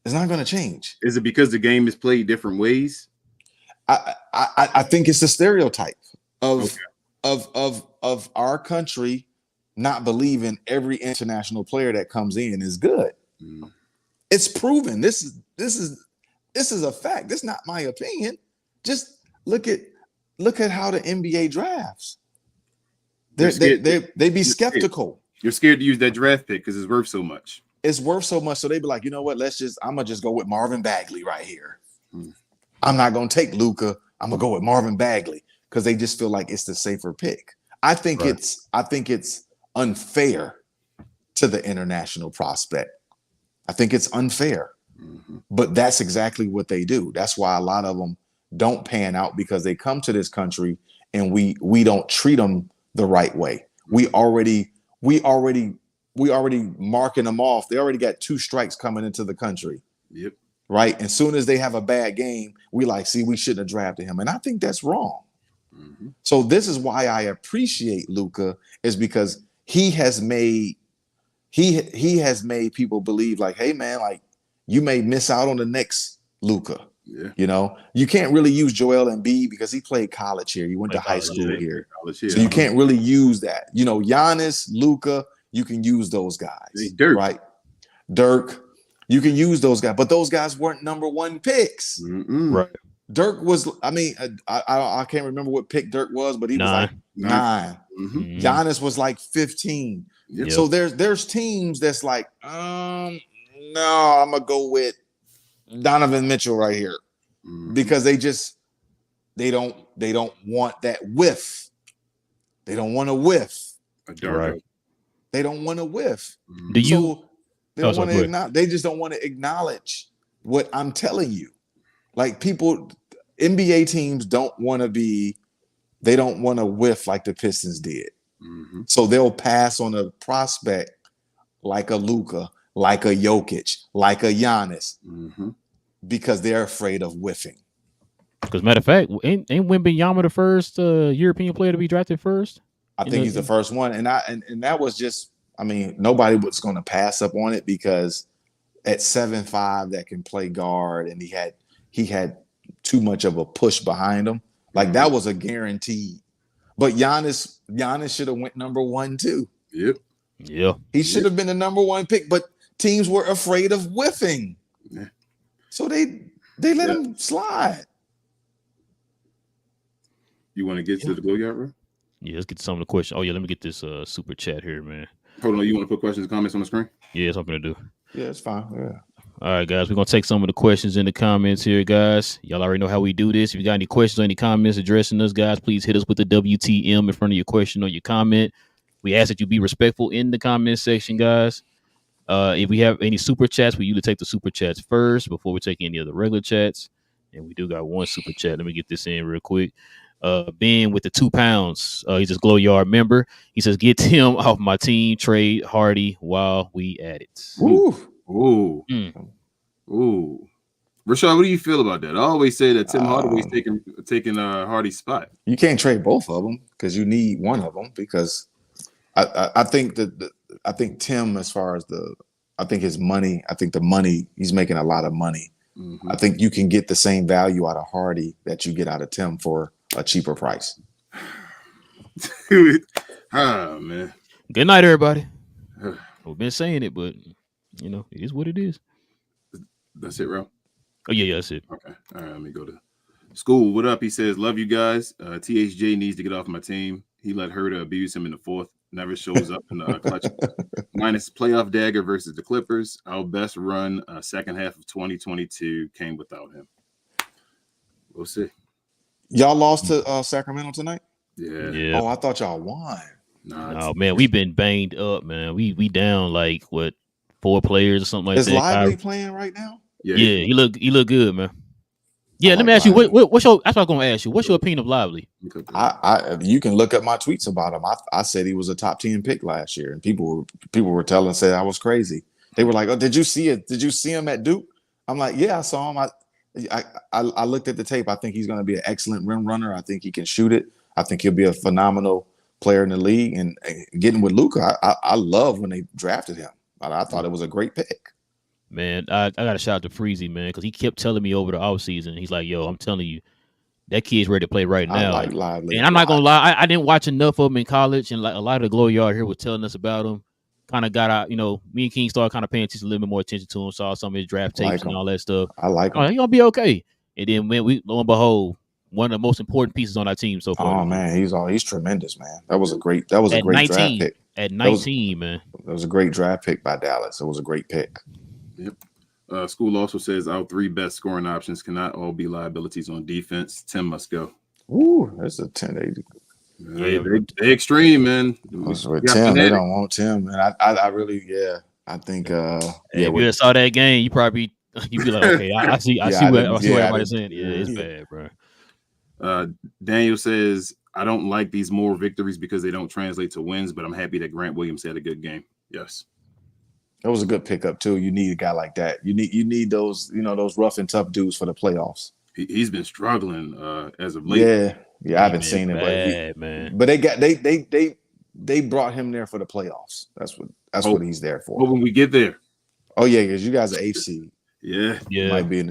It's not going to change. Is it because the game is played different ways? I think it's the stereotype of our country not believing every international player that comes in is good. It's proven. This is a fact. This is not my opinion. Just look at how the NBA drafts. They be skeptical. You're scared to use that draft pick because it's worth so much. It's worth so much. So they be like, you know what? I'm gonna just go with Marvin Bagley right here. I'm not gonna take Luka. I'm gonna go with Marvin Bagley because they just feel like it's the safer pick. I think it's unfair to the international prospect. I think it's unfair. But that's exactly what they do. That's why a lot of them don't pan out, because they come to this country and we don't treat them the right way. We already marking them off. They already got 2 strikes coming into the country. Yep. Right. And soon as they have a bad game, we like, see, we shouldn't have drafted him. And I think that's wrong. So this is why I appreciate Luka, is because he has made people believe like, hey man, like you may miss out on the next Luka. Yeah. You know, you can't really use Joel Embiid because he played college here. He went to high school here. So you can't really use that. You know, Giannis, Luka, you can use those guys. Dirk. Right? Dirk, you can use those guys, but those guys weren't number 1 picks. Right. Dirk was, I mean, I can't remember what pick Dirk was, but he was like 9. Giannis was like 15. Yep. So there's teams that's like, no, I'm gonna go with Donovan Mitchell right here, because they don't want that whiff. They don't want to whiff. Right. They don't want to whiff. Do you? So they don't want to acknowledge. They just don't want to acknowledge what I'm telling you. Like people, NBA teams don't want to be. They don't want to whiff like the Pistons did. So they'll pass on a prospect like a Luka, like a Jokic, like a Giannis, because they're afraid of whiffing. Because matter of fact, ain't Wembanyama the first European player to be drafted first? I think he's the first one, and that was just. I mean, nobody was going to pass up on it because at 7'5" that can play guard, and he had too much of a push behind him. Like that was a guarantee. But Giannis should have went number 1 too. Yep. Yeah. He should have been the number 1 pick, but teams were afraid of whiffing. Yeah. So they let him slide. You want to get to the Glow Yard, bro? Yeah, let's get to some of the questions. Oh yeah, let me get this super chat here, man. Hold on, you want to put questions and comments on the screen? Yeah, it's something to do. Yeah, it's fine. Yeah. All right, guys, we're gonna take some of the questions in the comments here, guys. Y'all already know how we do this. If you got any questions or any comments addressing us, guys, please hit us with the WTM in front of your question or your comment. We ask that you be respectful in the comment section, guys. If we have any super chats, we usually take the super chats first before we take any of the regular chats. And we do got one super chat. Let me get this in real quick. Ben with the £2. He's a Glow Yard member. He says, "Get Tim off my team. Trade Hardy while we at it." Ooh. Rashad, what do you feel about that? I always say that Tim Hardaway's taking Hardy's spot. You can't trade both of them because you need one of them. Because I think I think Tim, as far as his money, I think the money, he's making a lot of money. I think you can get the same value out of Hardy that you get out of Tim for a cheaper price. Oh man. Good night, everybody. We've been saying it, but you know, it is what it is. That's it, Relle? Oh yeah, that's it. Okay. All right, let me go to school. What up? He says, "Love you guys. THJ needs to get off my team. He let Herder abuse him in the 4th. Never shows up in the clutch. Minus playoff dagger versus the Clippers. Our best run second half of 2022 came without him. We'll see." Y'all lost to Sacramento tonight? Yeah. Oh, I thought y'all won. Nah, man, we've been banged up, man. We down like what, 4 players or something like that. Is Lively playing right now? Yeah, he look good, man. Yeah, let me ask you, what's your? That's what I'm gonna ask you. What's your opinion of Lively? You can look up my tweets about him. I said he was a top 10 pick last year, and people were said I was crazy. They were like, "Oh, did you see it? Did you see him at Duke?" I'm like, "Yeah, I saw him. I looked at the tape. I think he's going to be an excellent rim runner. I think he can shoot it. I think he'll be a phenomenal player in the league, and getting with Luka, I love when they drafted him. I thought it was a great pick. Man, I got to shout out to Freezy, man, because he kept telling me over the offseason, he's like, yo, I'm telling you, that kid's ready to play right I now. like Lively. And I'm not going to lie, I didn't watch enough of him in college, and like a lot of the Glory Yard here was telling us about him. Kind of got out, me and King started kind of paying a little bit more attention to him, saw some of his draft tapes and all that stuff. I like him. He's going to be okay. And then, man, lo and behold, one of the most important pieces on our team so far. Oh, man, he's tremendous, man. That was a great draft pick. At 19, man. That was a great draft pick by Dallas. It was a great pick. Yep. School also says our 3 best scoring options cannot all be liabilities on defense. 10 must go. Ooh, that's a 10. They extreme, man. With Tim, they don't want Tim, man. I really, I think, if you saw that game, you'd be like, okay, I see what everybody's saying. Yeah, it's bad, bro. Daniel says, I don't like these more victories because they don't translate to wins, but I'm happy that Grant Williams had a good game. Yes. That was a good pickup too. You need a guy like that. You need those, those rough and tough dudes for the playoffs. He's been struggling as of late. Yeah, I haven't seen it, but they brought him there for the playoffs. That's what he's there for. But when we get there, because you guys are 8th seed. Yeah, you might be in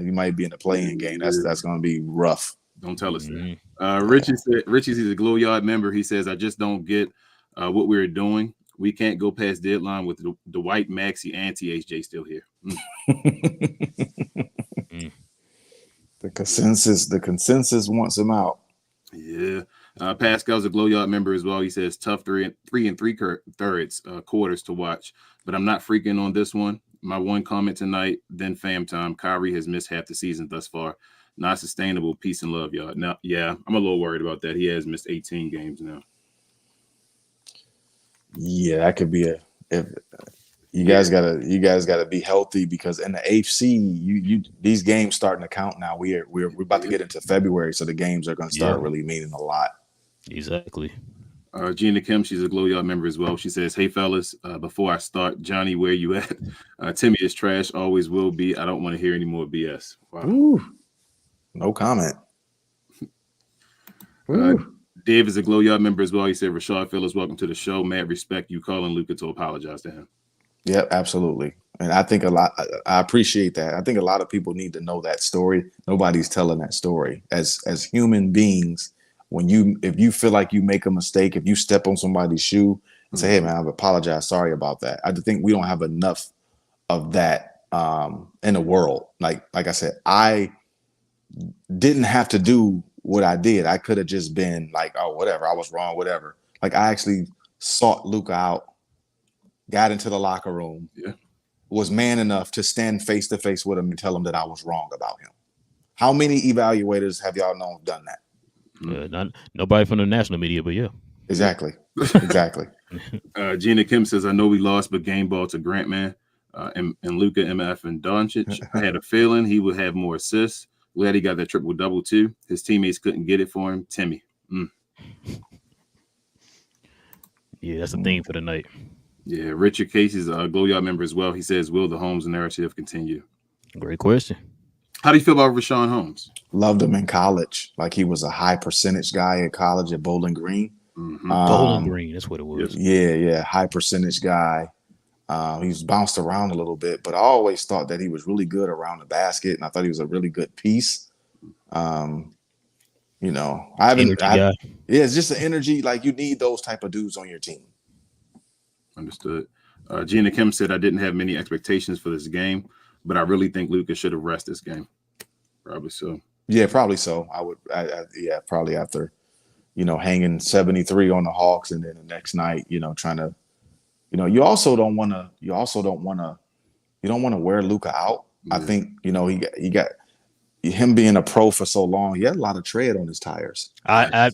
the play-in game. That's going to be rough. Don't tell us that. Richie's a Glow Yard member. He says, I just don't get what we're doing. We can't go past deadline with Dwight, Maxey, and THJ still here. The consensus wants him out. Yeah. Pascal's a Glow Yard member as well. He says tough 3 3/3 quarters to watch, but I'm not freaking on this one. My one comment tonight, then fam time. Kyrie has missed half the season thus far. Not sustainable. Peace and love, y'all. Now, I'm a little worried about that. He has missed 18 games now. Yeah, that could be you guys gotta be healthy, because in the AFC, these games starting to count now. We're about to get into February, so the games are going to start really meaning a lot. Exactly. Gina Kim, she's a Glow Yard member as well. She says, hey fellas, before I start, Johnny, where you at? Timmy is trash, always will be. I don't want to hear any more BS. Wow. Ooh, no comment. Dave is a Glow Yard member as well. He said, Rashad Phillips, welcome to the show. Mad respect you calling Luka to apologize to him. Yeah, absolutely. And I think I appreciate that. I think a lot of people need to know that story. Nobody's telling that story. As human beings, if you feel like you make a mistake, if you step on somebody's shoe and say, hey man, I apologize, sorry about that. I think we don't have enough of that in the world. Like I said, I didn't have to do what I did. I could have just been like, oh, whatever, I was wrong, whatever. Like I actually sought Luka out, got into the locker room, was man enough to stand face to face with him and tell him that I was wrong about him. How many evaluators have y'all known done that? Nobody from the national media, but yeah. Exactly. Gina Kim says, I know we lost, but game ball to Grant, man. And Luka, MF, and Doncic. I had a feeling he would have more assists. Glad he got that triple-double too. His teammates couldn't get it for him. Timmy. Yeah, that's the theme for the night. Yeah, Richard Case is a Glow Yard member as well. He says, will the Holmes narrative continue? Great question. How do you feel about Rashawn Holmes? Loved him in college. Like he was a high percentage guy at college at Bowling Green. Bowling Green, that's what it was. Yeah, high percentage guy. He was bounced around a little bit, but I always thought that he was really good around the basket, and I thought he was a really good piece. It's just the energy. Like you need those type of dudes on your team. Understood. Gina Kim said, I didn't have many expectations for this game, but I really think Luka should have rested this game. Probably so. Yeah, probably so. Probably after, hanging 73 on the Hawks, and then the next night, trying to, you don't want to wear Luka out. Yeah. I think, he got him being a pro for so long, he had a lot of tread on his tires. I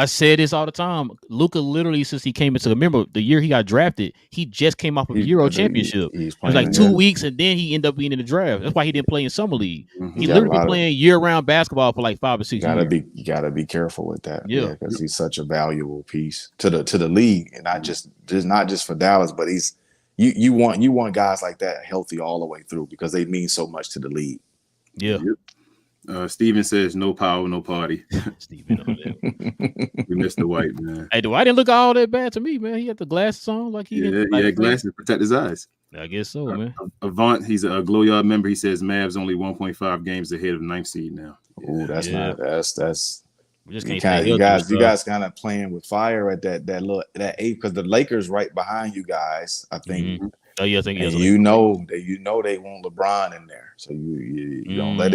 said this all the time. Luka literally, since he came into, remember the year he got drafted, he just came off of Euro Championship. It was like 2 weeks, and then he ended up being in the draft. That's why he didn't play in summer league. He literally been playing year-round basketball for like 5 or 6 years. You gotta be careful with that. Yeah, because he's such a valuable piece to the league, and not just for Dallas, but you want guys like that healthy all the way through, because they mean so much to the league. Yeah. Steven says no power, no party. Steven on that. We missed the white man. Hey, Dwight didn't look all that bad to me, man. He had the glasses on, like he didn't. Yeah, glasses to protect his eyes. I guess so, man. Avant, he's a Glow Yard member. He says Mavs only 1.5 games ahead of 9th seed now. Oh, that's not that's. We just can't you guys kind of playing with fire at that 8 because the Lakers right behind you guys. I think. Mm-hmm. Oh yeah, I think. And you know they want LeBron in there, so you don't let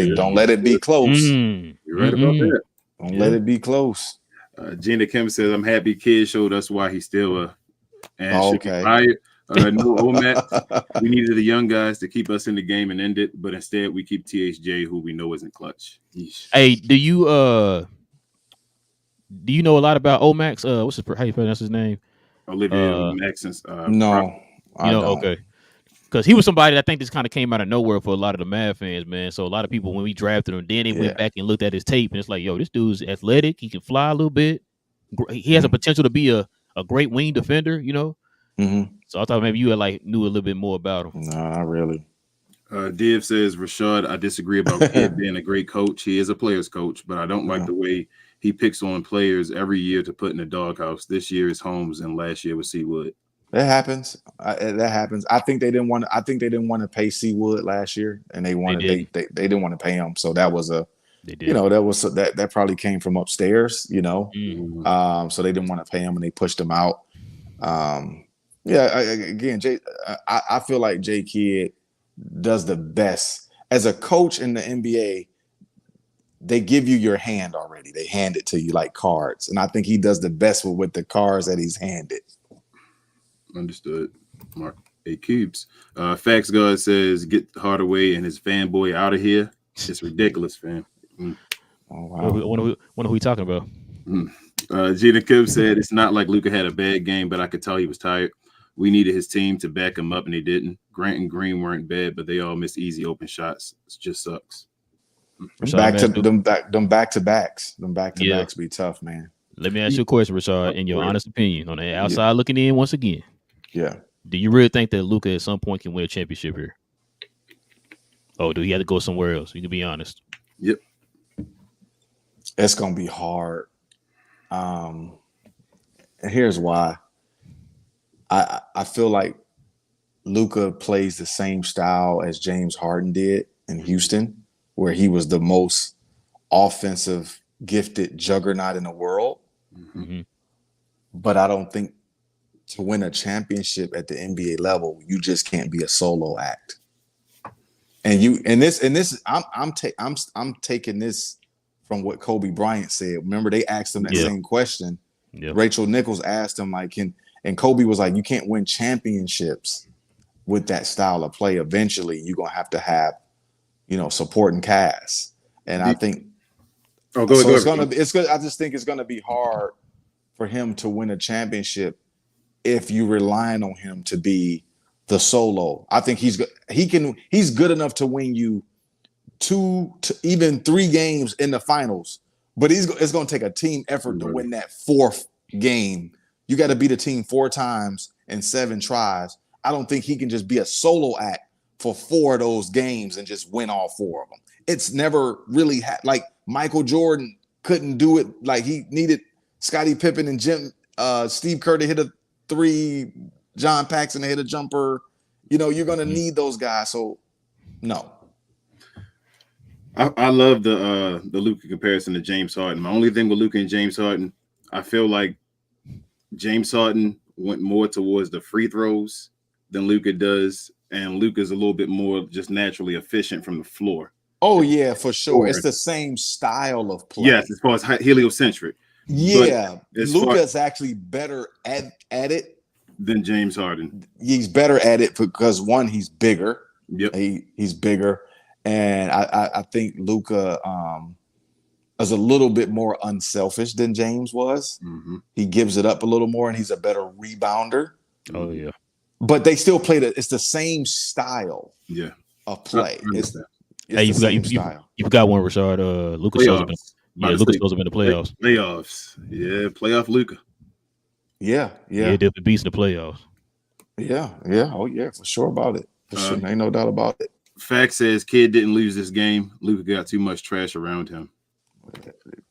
it be close. Mm-hmm. You're right about that. Don't let it be close. Gina Kim says, "I'm happy Kid showed us why he's still should be fired." No OMAC. We needed the young guys to keep us in the game and end it, but instead we keep THJ, who we know isn't clutch. Yeesh. Hey, do you know a lot about Omax? How you pronounce his name? Olivia Maxon's. No, I don't. Okay. Because he was somebody that I think this kind of came out of nowhere for a lot of the Mav fans, man. So a lot of people, when we drafted him, then they went back and looked at his tape, and it's like, yo, this dude's athletic. He can fly a little bit. He has a potential to be a great wing defender, you know. Mm-hmm. So I thought maybe you had knew a little bit more about him. No, not really. Div says, Rashad, I disagree about Kid being a great coach. He is a player's coach, but I don't like the way he picks on players every year to put in the doghouse. This year is Holmes, and last year was Seawood. That happens. That happens. I think they didn't want to pay Seawood last year, and they didn't want to pay him. So that was that probably came from upstairs, you know. Mm-hmm. So they didn't want to pay him, and they pushed him out. I feel like J Kidd does the best as a coach in the NBA. They give you your hand already. They hand it to you like cards, and I think he does the best with the cards that he's handed. Understood. Mark A. Cubes. Facts God says, get Hardaway and his fanboy out of here. It's ridiculous, fam. Oh, wow. What are we talking about? Gina Kim said, it's not like Luka had a bad game, but I could tell he was tired. We needed his team to back him up, and they didn't. Grant and Green weren't bad, but they all missed easy open shots. It just sucks. Them back to backs be tough, man. Let me ask you a question, Rashad, in your honest opinion, on the outside looking in once again. Yeah. Do you really think that Luka at some point can win a championship here? Oh, do he have to go somewhere else? You can be honest. Yep. It's gonna be hard. And here's why. I feel like Luka plays the same style as James Harden did in Houston, where he was the most offensive gifted juggernaut in the world. Mm-hmm. But I don't think to win a championship at the NBA level, you just can't be a solo act. And I'm taking this from what Kobe Bryant said. Remember, they asked him that same question. Yeah. Rachel Nichols asked him, and Kobe was like, you can't win championships with that style of play. Eventually, you're gonna have, supporting cast. And I think it's good. I just think it's gonna be hard for him to win a championship if you relying on him to be the solo. I think he's good enough to win you 2 to even 3 games in the finals, but it's going to take a team effort to win that 4th game. You got to beat a team 4 times in 7 tries. I don't think he can just be a solo act for 4 of those games and just win all 4 of them. It's never really like Michael Jordan couldn't do it. Like he needed Scottie Pippen and Steve Kerr to hit a 3, John Paxson to hit a jumper. You're going to need those guys. So no. I love the Luka comparison to James Harden. My only thing with Luka and James Harden, I feel like James Harden went more towards the free throws than Luka does, and Luka's a little bit more just naturally efficient from the floor. Oh yeah, for sure. It's the same style of play. Yes, as far as heliocentric. Yeah, Luka's actually better at it than James Harden. He's better at it because one, he's bigger. Yep, he's bigger. And I think Luka is a little bit more unselfish than James was. Mm-hmm. He gives it up a little more, and he's a better rebounder. Oh yeah, but they still play it's the same style. Of play. Hey, you forgot one, Rashad. Luka shows up. Luka shows up in the playoffs. Playoff Luka. Yeah, they'll be beast in the playoffs. Yeah. Oh yeah, for sure about it. For sure, ain't no doubt about it. Fact says Kid didn't lose this game. Luka got too much trash around him.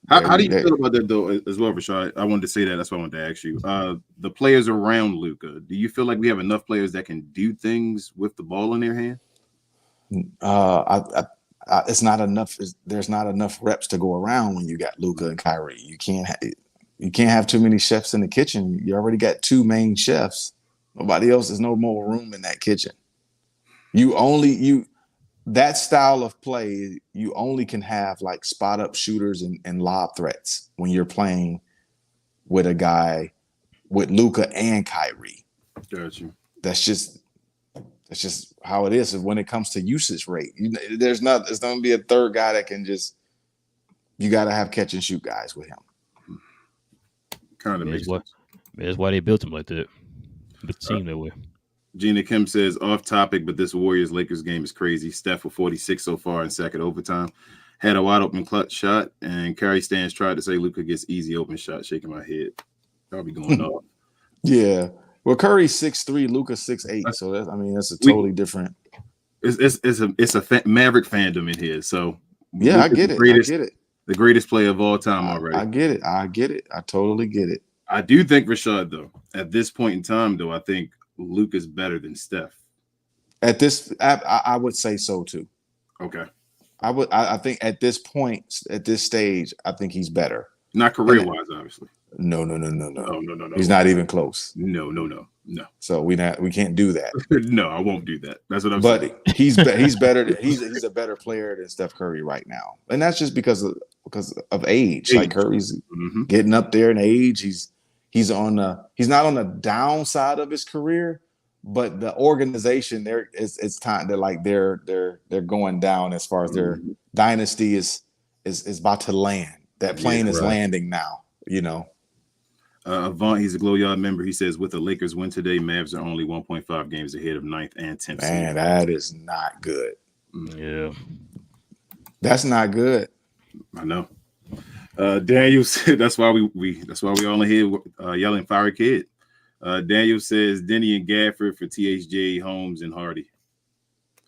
How do you feel about that though, as well, Rashad? I wanted to say that. That's what I wanted to ask you. The players around Luka. Do you feel like we have enough players that can do things with the ball in their hand? It's not enough. There's not enough reps to go around when you got Luka and Kyrie. You can't have too many chefs in the kitchen. You already got two main chefs. Nobody else. There's no more room in that kitchen. That style of play, you only can have like spot up shooters and lob threats when you're playing with a guy with Luka and Kyrie. Gotcha. That's just how it is. When it comes to usage rate, there's going to be a third guy that can just. You got to have catch and shoot guys with him. Kind of makes sense. That's why they built him like that. But it seemed that way. Gina Kim says, off topic, but this Warriors-Lakers game is crazy. Steph with 46 so far in second overtime. Had a wide open clutch shot, and Kerry Stans tried to say Luka gets easy open shot, shaking my head. I'll be going off. Yeah. Well, Curry's 6'3", Luka's 6'8", so that's a totally different. It's a Maverick fandom in here, so yeah, I get it. The greatest player of all time already. I get it. I totally get it. I do think Rashad, though, at this point in time, though, I think Luka's better than Steph. At this, I would say so too. Okay. I think at this point, at this stage, I think he's better. Not career-wise, obviously. No. No. He's not even close. No. So we can't do that. No, I won't do that. That's what I'm saying. But he's better. He's a better player than Steph Curry right now, and that's just because of age. Like Curry's getting up there in age. He's not on the downside of his career, but the organization it's time they're going down as far as their dynasty is about to land. That plane is landing now. Avant, he's a Glow Yard member. He says, with the Lakers win today, Mavs are only 1.5 games ahead of 9th and 10th. Man, that is not good. Yeah. That's not good. I know. Daniel said that's why we all in here yelling Fire Kid. Daniel says Denny and Gafford for THJ, Holmes, and Hardy.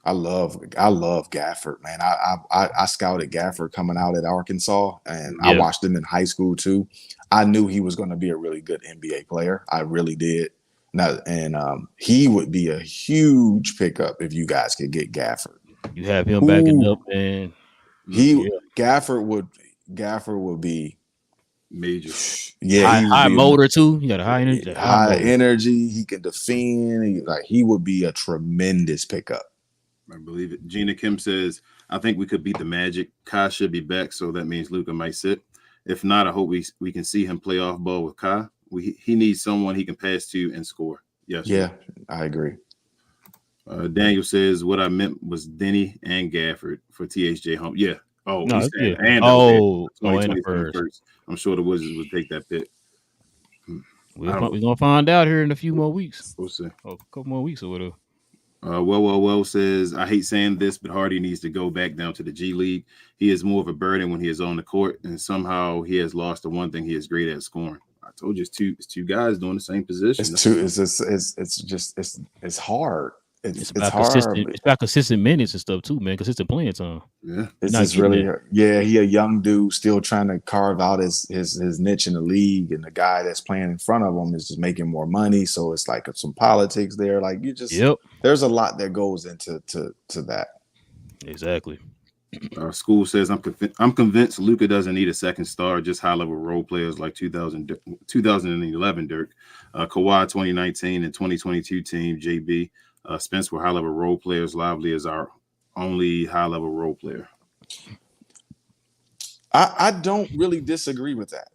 I love Gafford, man. I scouted Gafford coming out at Arkansas, and I watched him in high school too. I knew he was going to be a really good NBA player. I really did. He would be a huge pickup if you guys could get Gafford. You have him backing up, and Gafford would be major. Yeah, high motor too. You got a high energy. High energy. He can defend. He would be a tremendous pickup. I believe it. Gina Kim says, I think we could beat the Magic. Kai should be back, so that means Luka might sit. If not, I hope we can see him play off ball with Kai. He needs someone he can pass to and score. Yes. Yeah, I agree. Daniel says, what I meant was Denny and Gafford for THJ Home. Yeah. Oh, no, and the first. I'm sure the Wizards would take that pick. We're gonna find out here in a few more weeks. We'll see. A couple more weeks or whatever. Well says, I hate saying this, but Hardy needs to go back down to the G League. He is more of a burden when he is on the court, and somehow he has lost the one thing he is great at, scoring. I told you it's two guys doing the same position. It's hard. It's hard. It's about consistent minutes and stuff too, man. Consistent playing time. Yeah, it's just really he a young dude still trying to carve out his niche in the league, and the guy that's playing in front of him is just making more money. So it's like some politics there. Like there's a lot that goes into that. Exactly. School says I'm convinced Luka doesn't need a second star, just high level role players like 2011 Dirk, Kawhi 2019 and 2022 team JB. Spence were high-level role players. Lively is our only high-level role player. I don't really disagree with that.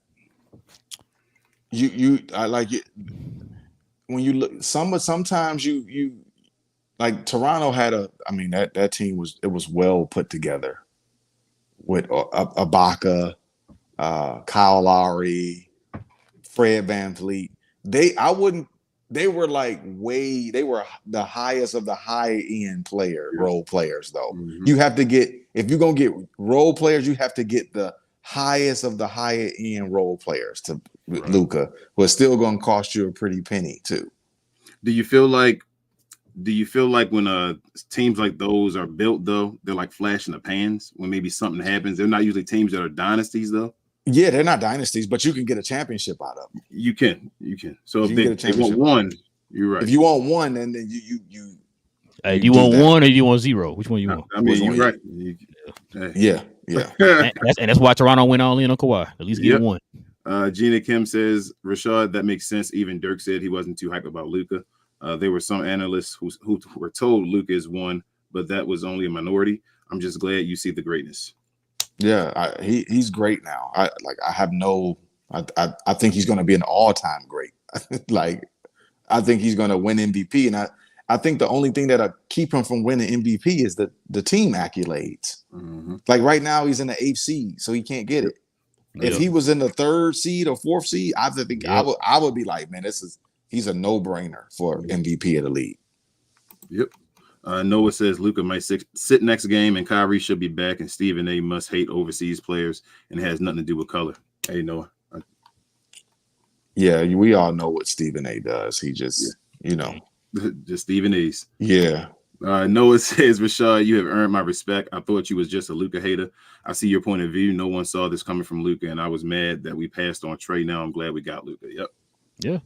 I like it when you look. Sometimes you like Toronto had that team was well put together with Ibaka, Kyle Lowry, Fred VanVleet. They were the highest of the high-end role players, though. Mm-hmm. You have to if you're going to get role players, you have to get the highest of the high-end role players to Luka, but still going to cost you a pretty penny, too. Do you feel like Do you feel like when teams like those are built, though, they're like flash in the pans when maybe something happens? They're not usually teams that are dynasties, though. Yeah, they're not dynasties, but you can get a championship out of them. You can. So if they want one, you're right. If you want one, then you Hey, do you want one or do you want zero? Which one you want? I mean, you're right. Yeah. and that's why Toronto went all in on Kawhi. At least get one. Gina Kim says, Rashad, that makes sense. Even Dirk said he wasn't too hyped about Luka. There were some analysts who were told Luka is one, but that was only a minority. I'm just glad you see the greatness. Yeah, he's great now. I think he's going to be an all-time great. I think he's going to win MVP, and I think the only thing that'll keep him from winning MVP is the team accolades. Mm-hmm. Like right now, he's in the 8th seed, so he can't get it. Yep. If he was in the 3rd seed or 4th seed, I think I would be like, man, he's a no-brainer for MVP of the league. Yep. Noah says Luka might sit next game, and Kyrie should be back, and Stephen A. must hate overseas players, and it has nothing to do with color. Hey, Noah. Yeah, we all know what Stephen A. does. He just, just Stephen A's. Yeah. Noah says, Rashad, you have earned my respect. I thought you was just a Luka hater. I see your point of view. No one saw this coming from Luka, and I was mad that we passed on Trey. Now I'm glad we got Luka. Yep. Yeah.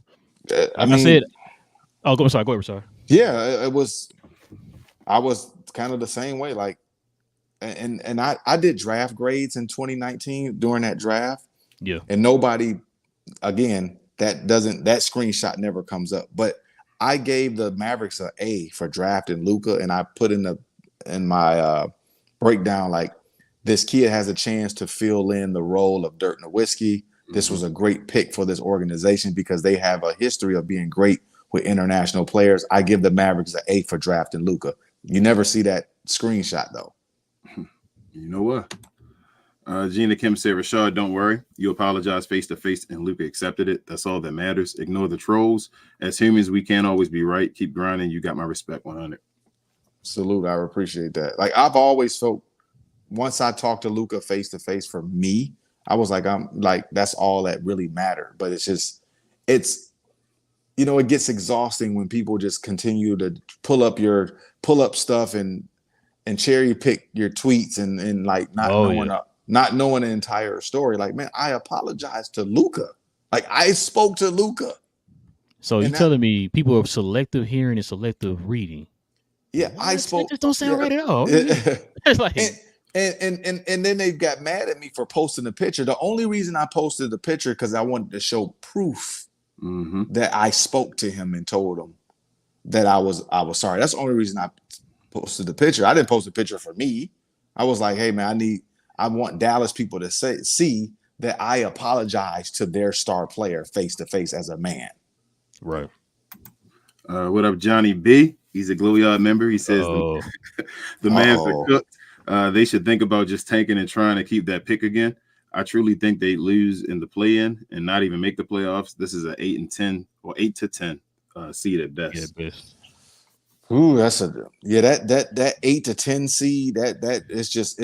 I said, go ahead. Yeah, it was. I was kind of the same way. Like, and I did draft grades in 2019 during that draft. Yeah. And nobody, again, that screenshot never comes up. But I gave the Mavericks an A for drafting Luka, and I put in my breakdown like this kid has a chance to fill in the role of Dirk Nowitzki. This was a great pick for this organization because they have a history of being great with international players. I give the Mavericks an A for drafting Luka. You never see that screenshot though. You know what? Gina Kim said, Rashad, don't worry. You apologize face to face, and Luka accepted it. That's all that matters. Ignore the trolls. As humans, we can't always be right. Keep grinding. You got my respect 100. Salute. I appreciate that. Like I've always felt once I talked to Luka face to face, for me, I was like, I'm like, that's all that really mattered. But it gets exhausting when people just continue to pull up stuff and cherry pick your tweets and like not knowing the entire story. Like, man, I apologize to Luka. Like I spoke to Luka. So you're telling me people are selective hearing and selective reading? Yeah, I spoke. It just don't sound right at all. It's like, and then they got mad at me for posting the picture. The only reason I posted the picture because I wanted to show proof that I spoke to him and told him that I was sorry. That's the only reason I posted the picture. I didn't post the picture for me. I was like, hey man, I want Dallas people to see that I apologize to their star player face to face as a man. Right. What up, Johnny B? He's a Glow Yard member. He says the Mavs are cooked. They should think about just tanking and trying to keep that pick again. I truly think they lose in the play-in and not even make the playoffs. This is an 8-10 or 8-10 seed at best. Yeah, best. Ooh, that 8 to 10 seed. That it's just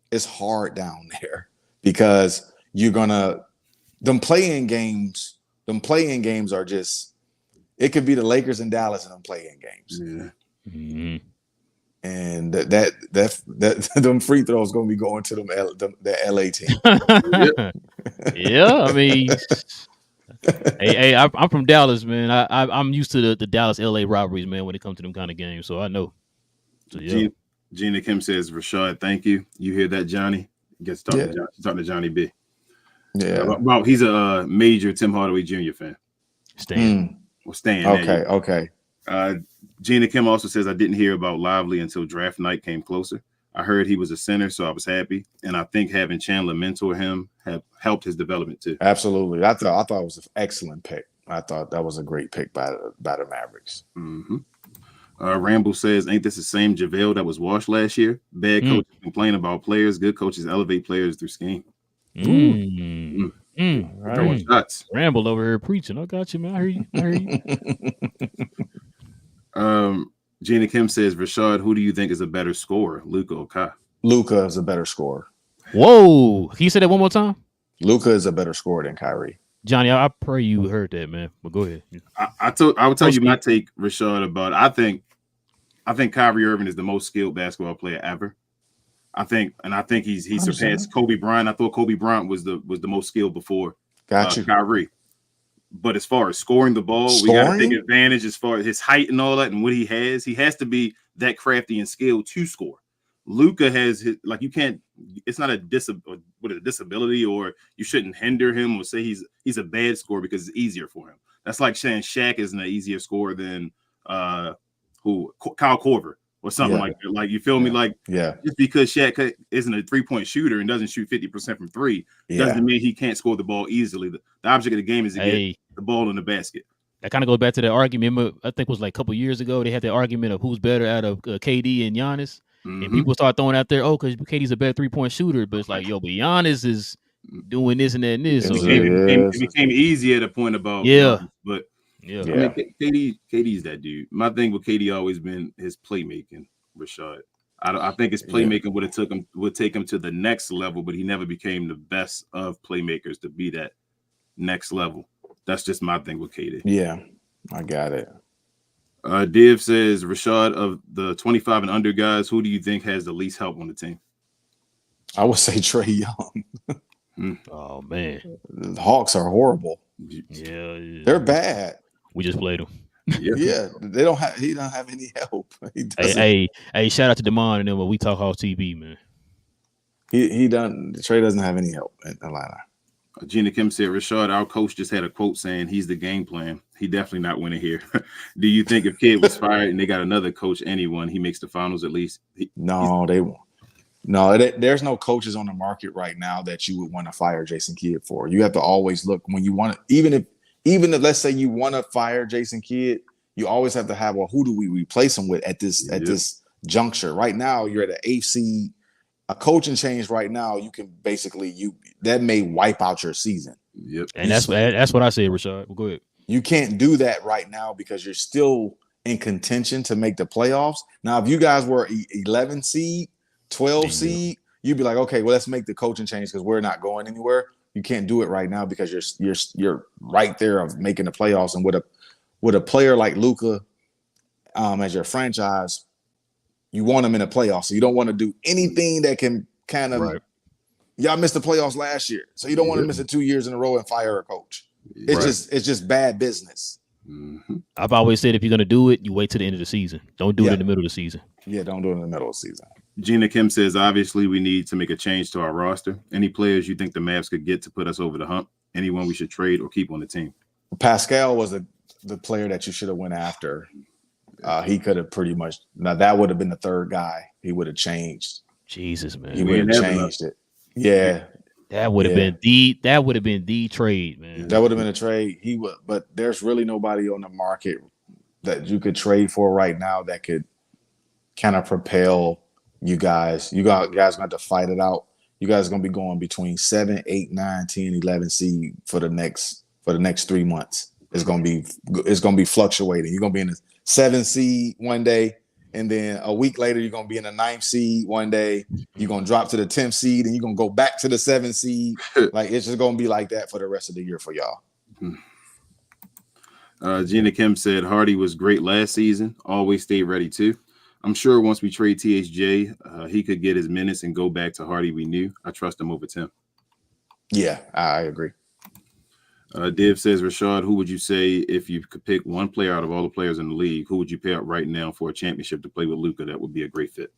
it's hard down there because you're gonna them playing games are just. It could be the Lakers and Dallas in them playing games. Yeah. Mm-hmm. And that them free throws gonna be going to the LA team. Yeah, I mean, hey, I'm from Dallas, man. I'm used to the Dallas LA rivalries, man. When it comes to them kind of games, so I know. So yeah. Gina Kim says, Rashad, thank you. You hear that, Johnny? Gets to talk to Johnny B. Yeah. Well, he's a major Tim Hardaway Jr. fan. Stan. Well, Stan. Okay. Gina Kim also says, I didn't hear about Lively until draft night came closer. I heard he was a center, so I was happy. And I think having Chandler mentor him have helped his development too. Absolutely. I thought it was an excellent pick. I thought that was a great pick by the Mavericks. Mm-hmm. Ramble says, ain't this the same JaVale that was washed last year? Bad coaches complain about players. Good coaches elevate players through scheme. Right. Shots. Ramble over here preaching. I got you, man. I hear you. Gina Kim says, Rashad, who do you think is a better scorer, Luka or Kai? Luka is a better scorer. Whoa. Can you say that one more time? Luka is a better scorer than Kyrie. Johnny, I pray you heard that, man. But go ahead. I would tell you my take, Rashad, about it. I think Kyrie Irving is the most skilled basketball player ever. I think he surpassed Kobe Bryant. I thought Kobe Bryant was the most skilled before Kyrie. But as far as scoring the ball, we got to take advantage as far as his height and all that and what he has. He has to be that crafty and skilled to score. Luka has you can't. It's not a disability, or you shouldn't hinder him or say he's a bad scorer because it's easier for him. That's like saying Shaq isn't an easier scorer than Kyle Korver or something like that. Like, you feel me? Like, just because Shaq isn't a 3-point shooter and doesn't shoot 50% from three doesn't mean he can't score the ball easily. The object of the game is to get the ball in the basket. That kind of goes back to that argument. Remember, I think it was like a couple years ago. They had that argument of who's better out of KD and Giannis. And people start throwing out there, because KD's a better 3-point shooter. But it's like, but Giannis is doing this and that and this. It became easy at a point about Giannis, but I mean, KD's that dude. My thing with KD always been his playmaking, Rashad. I think his playmaking would take him to the next level, but he never became the best of playmakers to be that next level. That's just my thing with KD. Yeah, I got it. Div says, Rashad, of the 25 and under guys, who do you think has the least help on the team? I would say Trae Young. Oh, man. The Hawks are horrible. Yeah. They're bad. We just played them. Yeah, he don't have any help. Hey, shout out to Damon and them, but we talk Hawks TV, man. Trae doesn't have any help in Atlanta. Gina Kim said, Rashad, our coach just had a quote saying he's the game plan. He definitely not winning here. Do you think if Kidd was fired and they got another coach, anyone, he makes the finals at least? No, they won't. No, there's no coaches on the market right now that you would want to fire Jason Kidd for. You have to always look when you want to, even if let's say you want to fire Jason Kidd, you always have to have, who do we replace him with at this juncture? Right now, you're at an 8th seed. A coaching change right now, you can basically that may wipe out your season. Yep. And that's what I said, Rashad. Well, go ahead. You can't do that right now because you're still in contention to make the playoffs. Now, if you guys were 11 seed, 12 seed, you'd be like, okay, well, let's make the coaching change because we're not going anywhere. You can't do it right now because you're right there of making the playoffs. And with a player like Luka as your franchise, you want him in the playoffs. So you don't want to do anything that can kind of y'all missed the playoffs last year. So you don't want to miss it 2 years in a row and fire a coach. It's just bad business. Mm-hmm. I've always said if you're gonna do it, you wait till the end of the season. Don't do it in the middle of the season. Yeah, don't do it in the middle of the season. Gina Kim says, obviously, we need to make a change to our roster. Any players you think the Mavs could get to put us over the hump? Anyone we should trade or keep on the team? Pascal was the player that you should have went after. He could have pretty much. Now that would have been the third guy. He would have changed. Jesus, man. He would have changed it. Yeah. That would have been the trade, man. That would have been a trade. But there's really nobody on the market that you could trade for right now that could kind of propel you guys. You guys gonna have to fight it out. You guys are gonna be going between 7, 8, 9, 10, 11 seed for the next 3 months. It's gonna be fluctuating. You're gonna be in the 7 seed one day, and then a week later you're gonna be in the 9th seed one day. You're gonna drop to the 10th seed, and you're gonna go back to the 7th seed. Like, it's just gonna be like that for the rest of the year for y'all. Gina Kim said Hardy was great last season. Always stay ready too. I'm sure once we trade THJ, he could get his minutes and go back to Hardy we knew. I trust him over Tim. Yeah, I agree. Div says, Rashad, who would you say if you could pick one player out of all the players in the league, who would you pay out right now for a championship to play with Luka? That would be a great fit.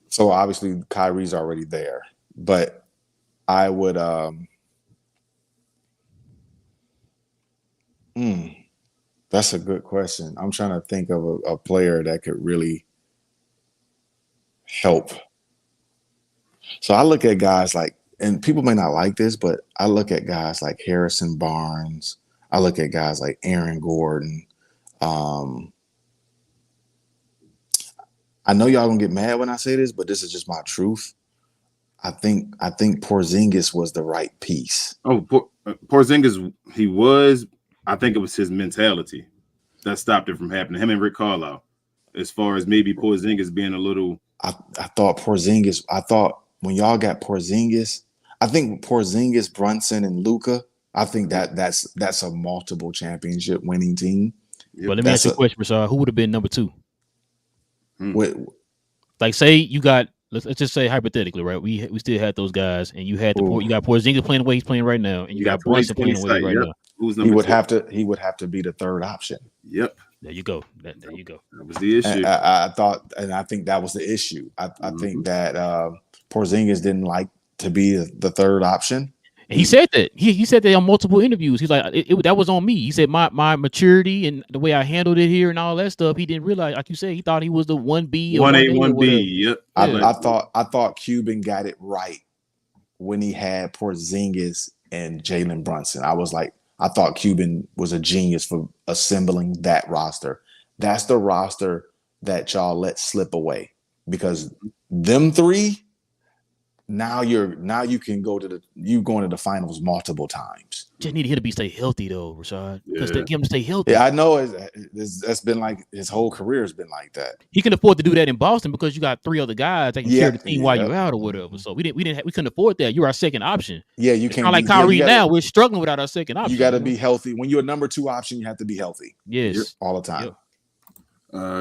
So obviously Kyrie's already there, but I would that's a good question. I'm trying to think of a player that could really help. So I look at guys like, and people may not like this, but I look at guys like Harrison Barnes. I look at guys like Aaron Gordon. I know y'all gonna get mad when I say this, but this is just my truth. I think Porzingis was the right piece. Oh, Porzingis, he was. I think it was his mentality that stopped it from happening. Him and Rick Carlisle, as far as maybe Porzingis being a little I thought Porzingis. I thought when y'all got Porzingis, I think Porzingis, Brunson, and Luka. I think that's a multiple championship winning team. Yep. But let me ask you a question, Rashad. Who would have been number 2? Like, say you got let's just say hypothetically, right? We still had those guys, and you had you got Porzingis playing the way he's playing right now, and you got Brunson playing the way right now. Who's he would have to be the third option. Yep. There you go. There you go. That was the issue. I thought, and I think that was the issue. I think that Porzingis didn't like to be the third option. And he said that. He said that on multiple interviews. He's like, that was on me. He said my maturity and the way I handled it here and all that stuff. He didn't realize, like you said, he thought he was the 1B, 1A, 1B. Yep. I thought Cuban got it right when he had Porzingis and Jalen Brunson. I thought Cuban was a genius for assembling that roster. That's the roster that y'all let slip away, because them three, now you can go to going to the finals multiple times. Just need him to stay healthy though, Rashad. Because get him to stay healthy. Yeah, I know that's been like his whole career has been like that. He can afford to do that in Boston because you got 3 other guys that can carry the team while you're out or whatever. So we couldn't afford that. You're our second option. Yeah, you can't. Kind of like Kyrie now. We're struggling without our second option. You got to be healthy. When you're a number 2 option, you have to be healthy. Yes, all the time. Yep.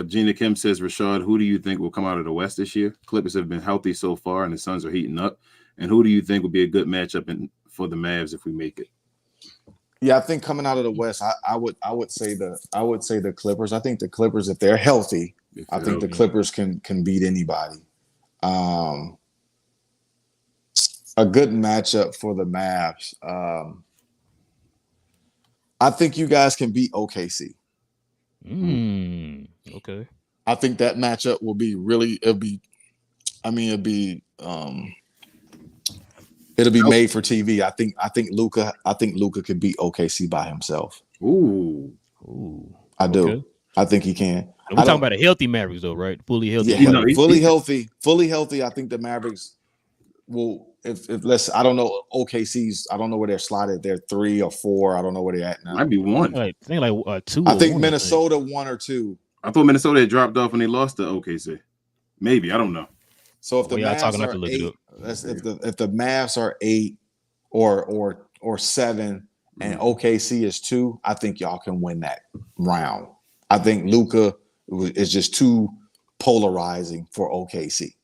Gina Kim says, Rashad, who do you think will come out of the West this year? Clippers have been healthy so far, and the Suns are heating up. And who do you think would be a good matchup for the Mavs if we make it? Yeah, I think coming out of the West, I would say the Clippers. I think the Clippers, if they're healthy, the Clippers can beat anybody. A good matchup for the Mavs. I think you guys can beat OKC. Okay. I think that matchup will be it'll be made for TV. I think Luka could beat OKC by himself. Ooh. I do. Okay. I think he can. We're talking about a healthy Mavericks though, right? Fully healthy. Yeah, fully healthy. I think the Mavericks will. I don't know OKC's. I don't know where they're slotted. They're 3 or 4. I don't know where they're at now. Might be 1. I think like 2. I think Minnesota 1 or 2. I thought Minnesota had dropped off when they lost to OKC. Maybe, I don't know. So if the Mavs are 8, if the Mavs are 8 or 7 and OKC is 2, I think y'all can win that round. I think Luka is just too polarizing for OKC.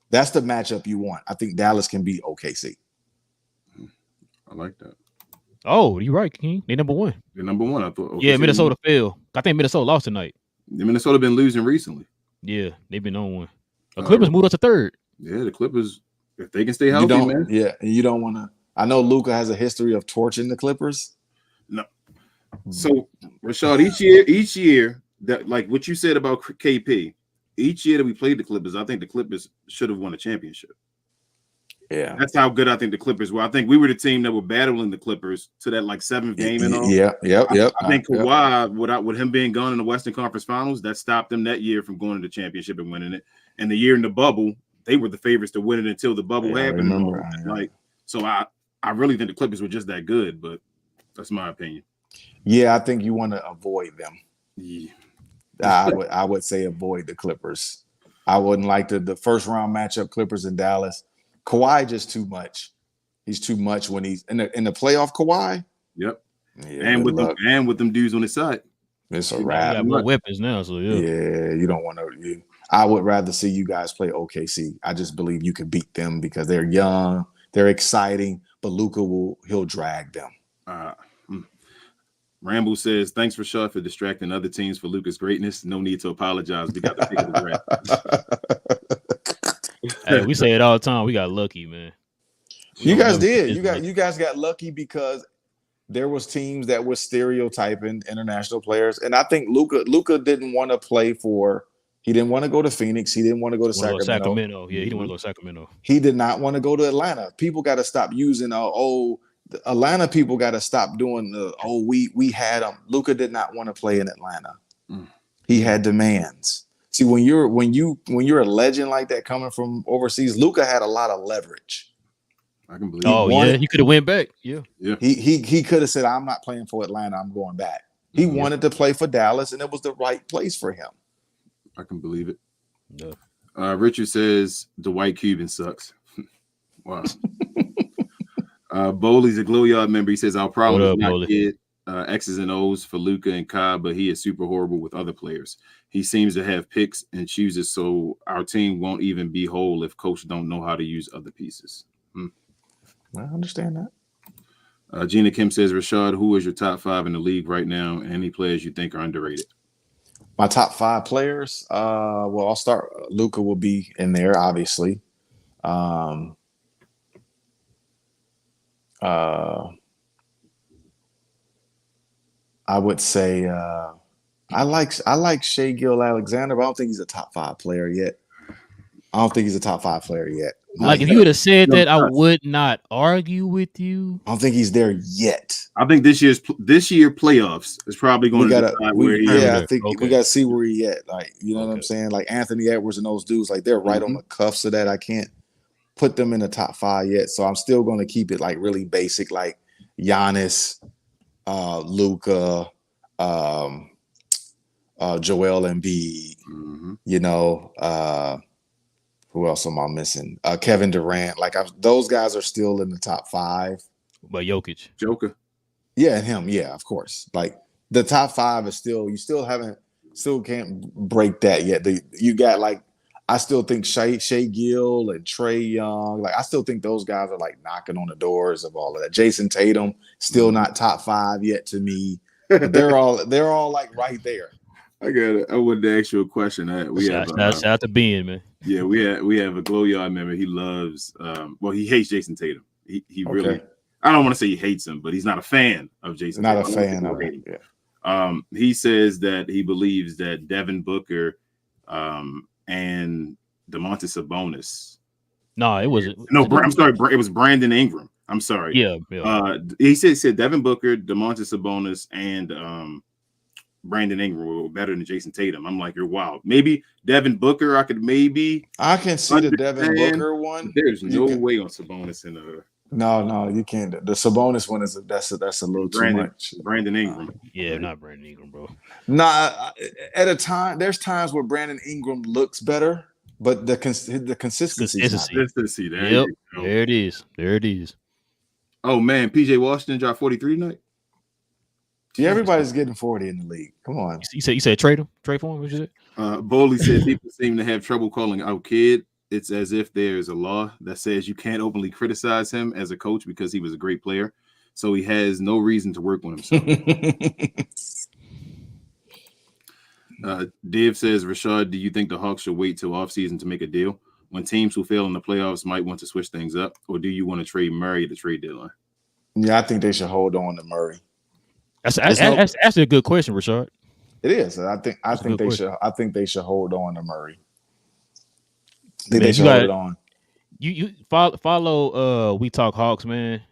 That's the matchup you want. I think Dallas can beat OKC. I like that. Oh, you're right, King. They number 1. They're number 1. I thought. OKC Minnesota fell. I think Minnesota lost tonight. Minnesota been losing recently. Yeah, they've been on one. The Clippers moved up to 3rd. Yeah, the Clippers, if they can stay healthy, man. Yeah, you don't want to. I know Luka has a history of torching the Clippers. No. So, Rashad, each year that, like what you said about KP, each year that we played the Clippers, I think the Clippers should have won a championship. Yeah, that's how good I think the Clippers were. I think we were the team that were battling the Clippers to that like 7th game and all. Yeah. I think Kawhi, with him being gone in the Western Conference Finals, that stopped them that year from going to the championship and winning it. And the year in the bubble, they were the favorites to win it until the bubble happened. So I really think the Clippers were just that good, but that's my opinion. Yeah, I think you want to avoid them. Yeah. I would say avoid the Clippers. I wouldn't like the first round matchup, Clippers and Dallas. Kawhi just too much. He's too much when he's in the playoff. Kawhi. Yep. Yeah, and with them dudes on his side. It's a wrap. Got more weapons now, so yeah. Yeah, you don't want to. I would rather see you guys play OKC. I just believe you can beat them because they're young, they're exciting, but Luka he'll drag them. Rambo says, thanks Rashad for distracting other teams for Luka's greatness. No need to apologize. We got the pick of the draft. Hey, we say it all the time. We got lucky, man. You guys did. You guys got lucky because there was teams that were stereotyping international players. And I think Luka didn't want to play for. He didn't want to go to Phoenix. He didn't want to go to Sacramento. Yeah, he didn't want to go to Sacramento. He did not want to go to Atlanta. People got to stop using Atlanta people got to stop doing we had him. Luka did not want to play in Atlanta. He had demands. See, when you're a legend like that coming from overseas, Luka had a lot of leverage. I can believe. He could have went back. Yeah. He could have said, "I'm not playing for Atlanta. I'm going back." He wanted to play for Dallas, and it was the right place for him. I can believe it. Yeah. Richard says Dwight Cuban sucks. Wow. Bowley's a Glow Yard member. He says our problem is not get X's and O's for Luka and Kai, but he is super horrible with other players. He seems to have picks and chooses, so our team won't even be whole if coach don't know how to use other pieces. I understand that. Gina Kim says, Rashad, who is your top 5 in the league right now, and any players you think are underrated? My top 5 players. Well, I'll start. Luka will be in there, obviously. I would say I like Shai Gilgeous-Alexander, but I don't think he's a top 5 player yet. Like if you would have said that, I would not argue with you. I don't think he's there yet. I think this year playoffs is probably going to decide where he is. I think we got to see where he at. Like, you know what I'm saying? Like Anthony Edwards and those dudes, like they're right on the cuffs of that. I can't put them in the top 5 yet. So I'm still going to keep it like really basic, like Giannis, Luka, Joel Embiid, you know, who else am I missing? Kevin Durant. Like those guys are still in the top 5. But Joker. Yeah, and him. Yeah, of course. Like the top 5 is still, you still can't break that yet. You got like, I still think Shai Gill and Trae Young, like I still think those guys are like knocking on the doors of all of that. Jason Tatum, still not top 5 yet to me. But they're all like right there. I got it. I wanted to ask you a question. Shout out to Ben, man. Yeah, we have a Glow Yard member. He loves he hates Jason Tatum. He really, I don't want to say he hates him, but he's not a fan of Jason Tatum. Not a fan of him. Yeah. He says that he believes that Devin Booker and Domantas Sabonis. No, it wasn't. No, I'm sorry. It was Brandon Ingram. I'm sorry. Yeah. He said Devin Booker, Domantas Sabonis, and Brandon Ingram were better than Jason Tatum. I'm like, you're wild. Maybe Devin Booker, I can see the Devin Booker one. There's no way on Sabonis and No, you can't. The Sabonis one that's a little too much. Brandon Ingram. Not Brandon Ingram, bro. Nah, at a time, there's times where Brandon Ingram looks better, but the consistency. There it is. Oh man, PJ Washington dropped 43 tonight. Yeah, everybody's getting 40 in the league. Come on. You said trade him? Trade for him? What you said? Bowley said people seem to have trouble calling out Kid. It's as if there's a law that says you can't openly criticize him as a coach because he was a great player. So he has no reason to work on himself. Div says, Rashad, do you think the Hawks should wait till offseason to make a deal? When teams who fail in the playoffs might want to switch things up, or do you want to trade Murray at the trade deadline? Yeah, I think they should hold on to Murray. That's a good question, Rashad. It is. I think they should hold on to Murray. They should hold it on. You follow We Talk Hawks, man.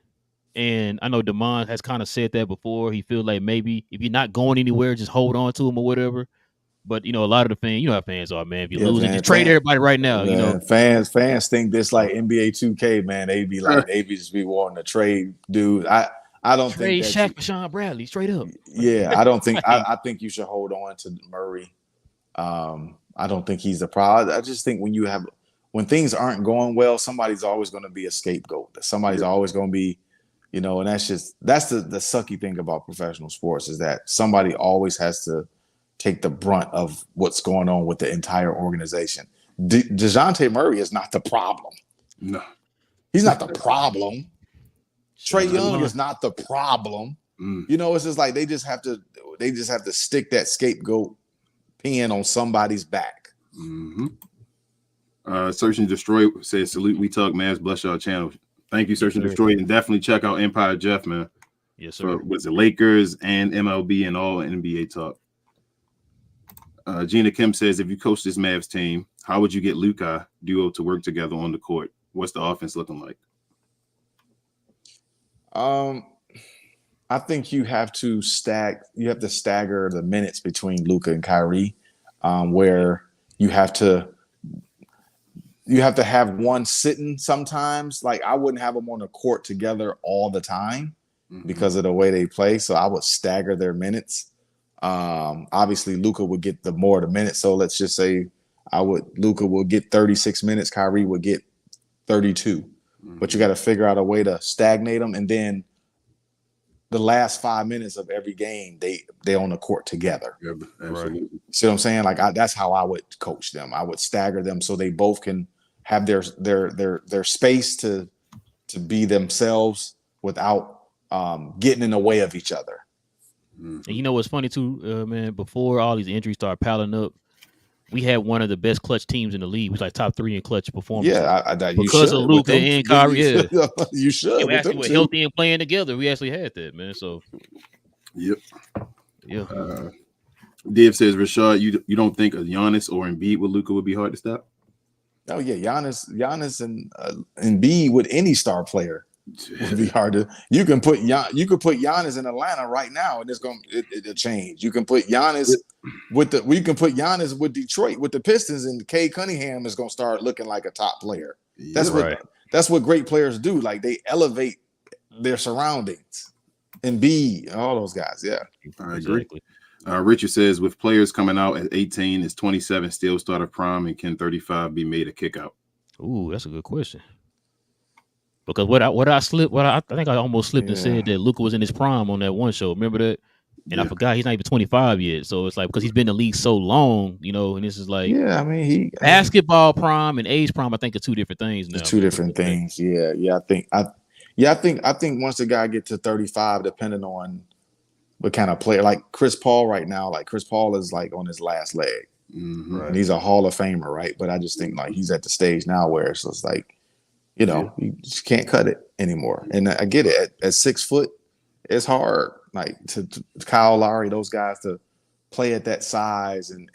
And I know Damon has kind of said that before. He feels like maybe if you're not going anywhere, just hold on to him or whatever. But you know, a lot of the fans, you know how fans are, man. If you're losing, just trade everybody right now. You know, fans think this like NBA 2K, man. They be just be wanting to trade dude. I don't trade think Shaq for Sean Bradley straight up. Yeah, I don't think I think you should hold on to Murray. I don't think he's the problem. I just think when things aren't going well, somebody's always going to be a scapegoat. Somebody's always going to be, you know, and that's the sucky thing about professional sports is that somebody always has to take the brunt of what's going on with the entire organization. DeJounte Murray is not the problem. No, he's not the problem. Trae Young is not the problem. You know, it's just like they just have to stick that scapegoat pin on somebody's back. Search and Destroy says, salute We Talk Mavs, bless y'all channel. Thank you, Search and Destroy, and definitely check out Empire Jeff, man. Yes, sir. Was it Lakers and MLB and all NBA talk? Gina Kim says, if you coach this Mavs team, how would you get Luka duo to work together on the court? What's the offense looking like? I think you have to stagger the minutes between Luka and Kyrie, where you have to have one sitting sometimes. Like I wouldn't have them on the court together all the time because of the way they play. So I would stagger their minutes. Obviously Luka would get the more of the minutes. So let's just say Luka will get 36 minutes. Kyrie will get 32. But you got to figure out a way to stagnate them, and then the last 5 minutes of every game, they on the court together. Yeah, absolutely. See what I'm saying? Like that's how I would coach them. I would stagger them so they both can have their space to be themselves without getting in the way of each other. And you know what's funny too, man? Before all these injuries start piling up, we had one of the best clutch teams in the league. We was like top 3 in clutch performance. Yeah, because of Luka and Kyrie. Yeah, you should. And we actually were healthy and playing together. We actually had that, man. So, yep, yeah. Div says, Rashad, you don't think a Giannis or Embiid with Luka would be hard to stop? Oh yeah, Giannis and Embiid with any star player would be hard to. You could put Giannis in Atlanta right now, and it'll change. You can put Giannis with Detroit with the Pistons, and Cade Cunningham is gonna start looking like a top player. That's what great players do. Like they elevate their surroundings. Embiid, all those guys. Yeah, I agree. Richard says, with players coming out at 18, is 27 still start of prime, and can 35 be made a kick out? Ooh, that's a good question. Because I think I almost slipped and said that Luka was in his prime on that one show. Remember that? And I forgot he's not even 25 yet. So it's like, because he's been in the league so long, and this is like, basketball prime and age prime, I think are two different things now. It's two different things. Yeah. I think once the guy gets to 35, depending on what kind of player, like Chris Paul right now, like Chris Paul is like on his last leg. Right. And he's a Hall of Famer, right? But I just think like he's at the stage now where it's just like, you just can't cut it anymore. And I get it. At 6 foot, it's hard, like to Kyle Lowry, those guys to play at that size, and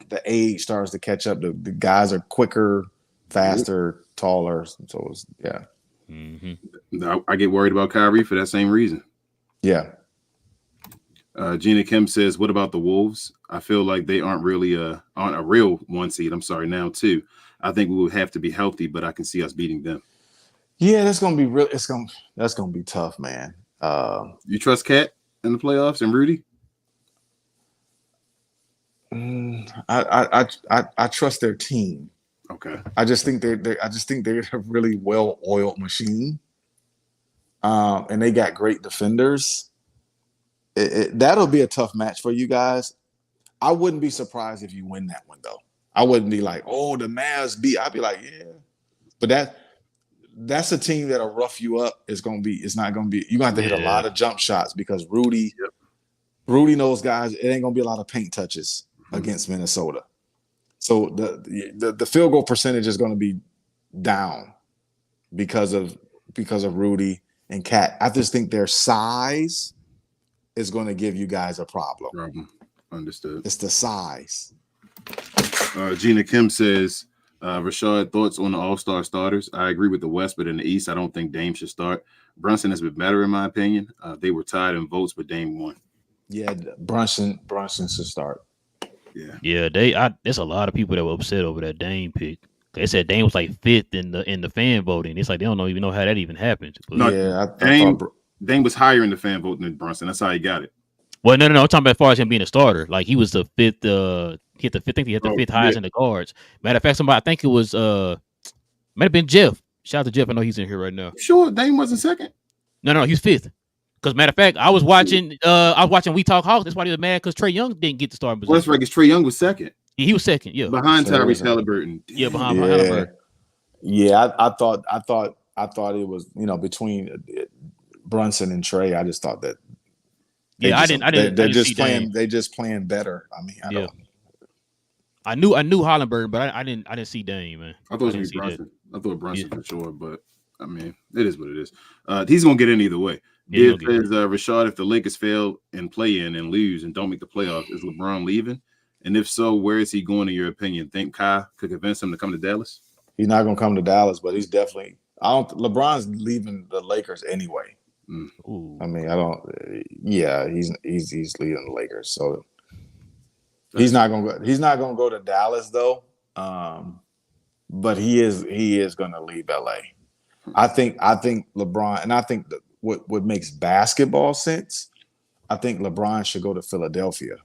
the age starts to catch up. The guys are quicker, faster, taller. So it's, yeah. Mm-hmm. I get worried about Kyrie for that same reason. Yeah. Gina Kim says, what about the Wolves? I feel like they aren't a real 1 seed. I'm sorry, now 2. I think we would have to be healthy, but I can see us beating them. Yeah, that's gonna be real. That's gonna be tough, man. You trust Cat in the playoffs and Rudy? I trust their team. Okay. I just think they're a really well-oiled machine. And they got great defenders. That'll be a tough match for you guys. I wouldn't be surprised if you win that one, though. I wouldn't be like, oh, the Mavs beat. I'd be like, yeah. But that's a team that'll rough you up. It's not gonna be. You're gonna have to hit a lot of jump shots because Rudy knows guys. It ain't gonna be a lot of paint touches against Minnesota. So the field goal percentage is gonna be down because of Rudy and Cat. I just think their size is going to give you guys a problem. Understood. It's the size. Gina Kim says, Rashad, thoughts on the All-Star starters? I agree with the West, but in the East, I don't think Dame should start. Brunson has been better, in my opinion. They were tied in votes, but Dame won. Yeah, Brunson should start. Yeah. There's a lot of people that were upset over that Dame pick. They said Dame was like 5th in the fan voting. It's like they don't even know how that even happened. But Dame was higher in the fan vote than Brunson. That's how he got it. Well, no. I'm talking about as far as him being a starter. Like he was the 5th. He hit the 5th. I think he hit the 5th highest in the guards. Matter of fact, I think it was might have been Jeff. Shout out to Jeff. I know he's in here right now. Sure, Dame wasn't 2nd. No, he was 5th. Because matter of fact, I was watching We Talk Hawks. That's why he was mad because Trae Young didn't get the starting position. Well, that's right. Because Trae Young was 2nd. Yeah, he was 2nd. Yeah, behind Tyrese Halliburton. Yeah, behind Halliburton. Yeah, I thought it was between Brunson and Trae. I just thought that. They're just playing better. I mean, I knew Halliburton, but I didn't see Dame, man. I thought it was Brunson. I thought Brunson for sure, but I mean, it is what it is. He's gonna get in either way. It says, Rashad, if the Lakers fail and play in and lose and don't make the playoffs, is LeBron leaving? And if so, where is he going in your opinion? Think Kai could convince him to come to Dallas? He's not gonna come to Dallas, but he's definitely. LeBron's leaving the Lakers anyway. I mean, I don't. Yeah, he's leaving the Lakers, so he's not gonna go to Dallas though. But he is gonna leave LA. I think LeBron, and I think that what makes basketball sense. I think LeBron should go to Philadelphia.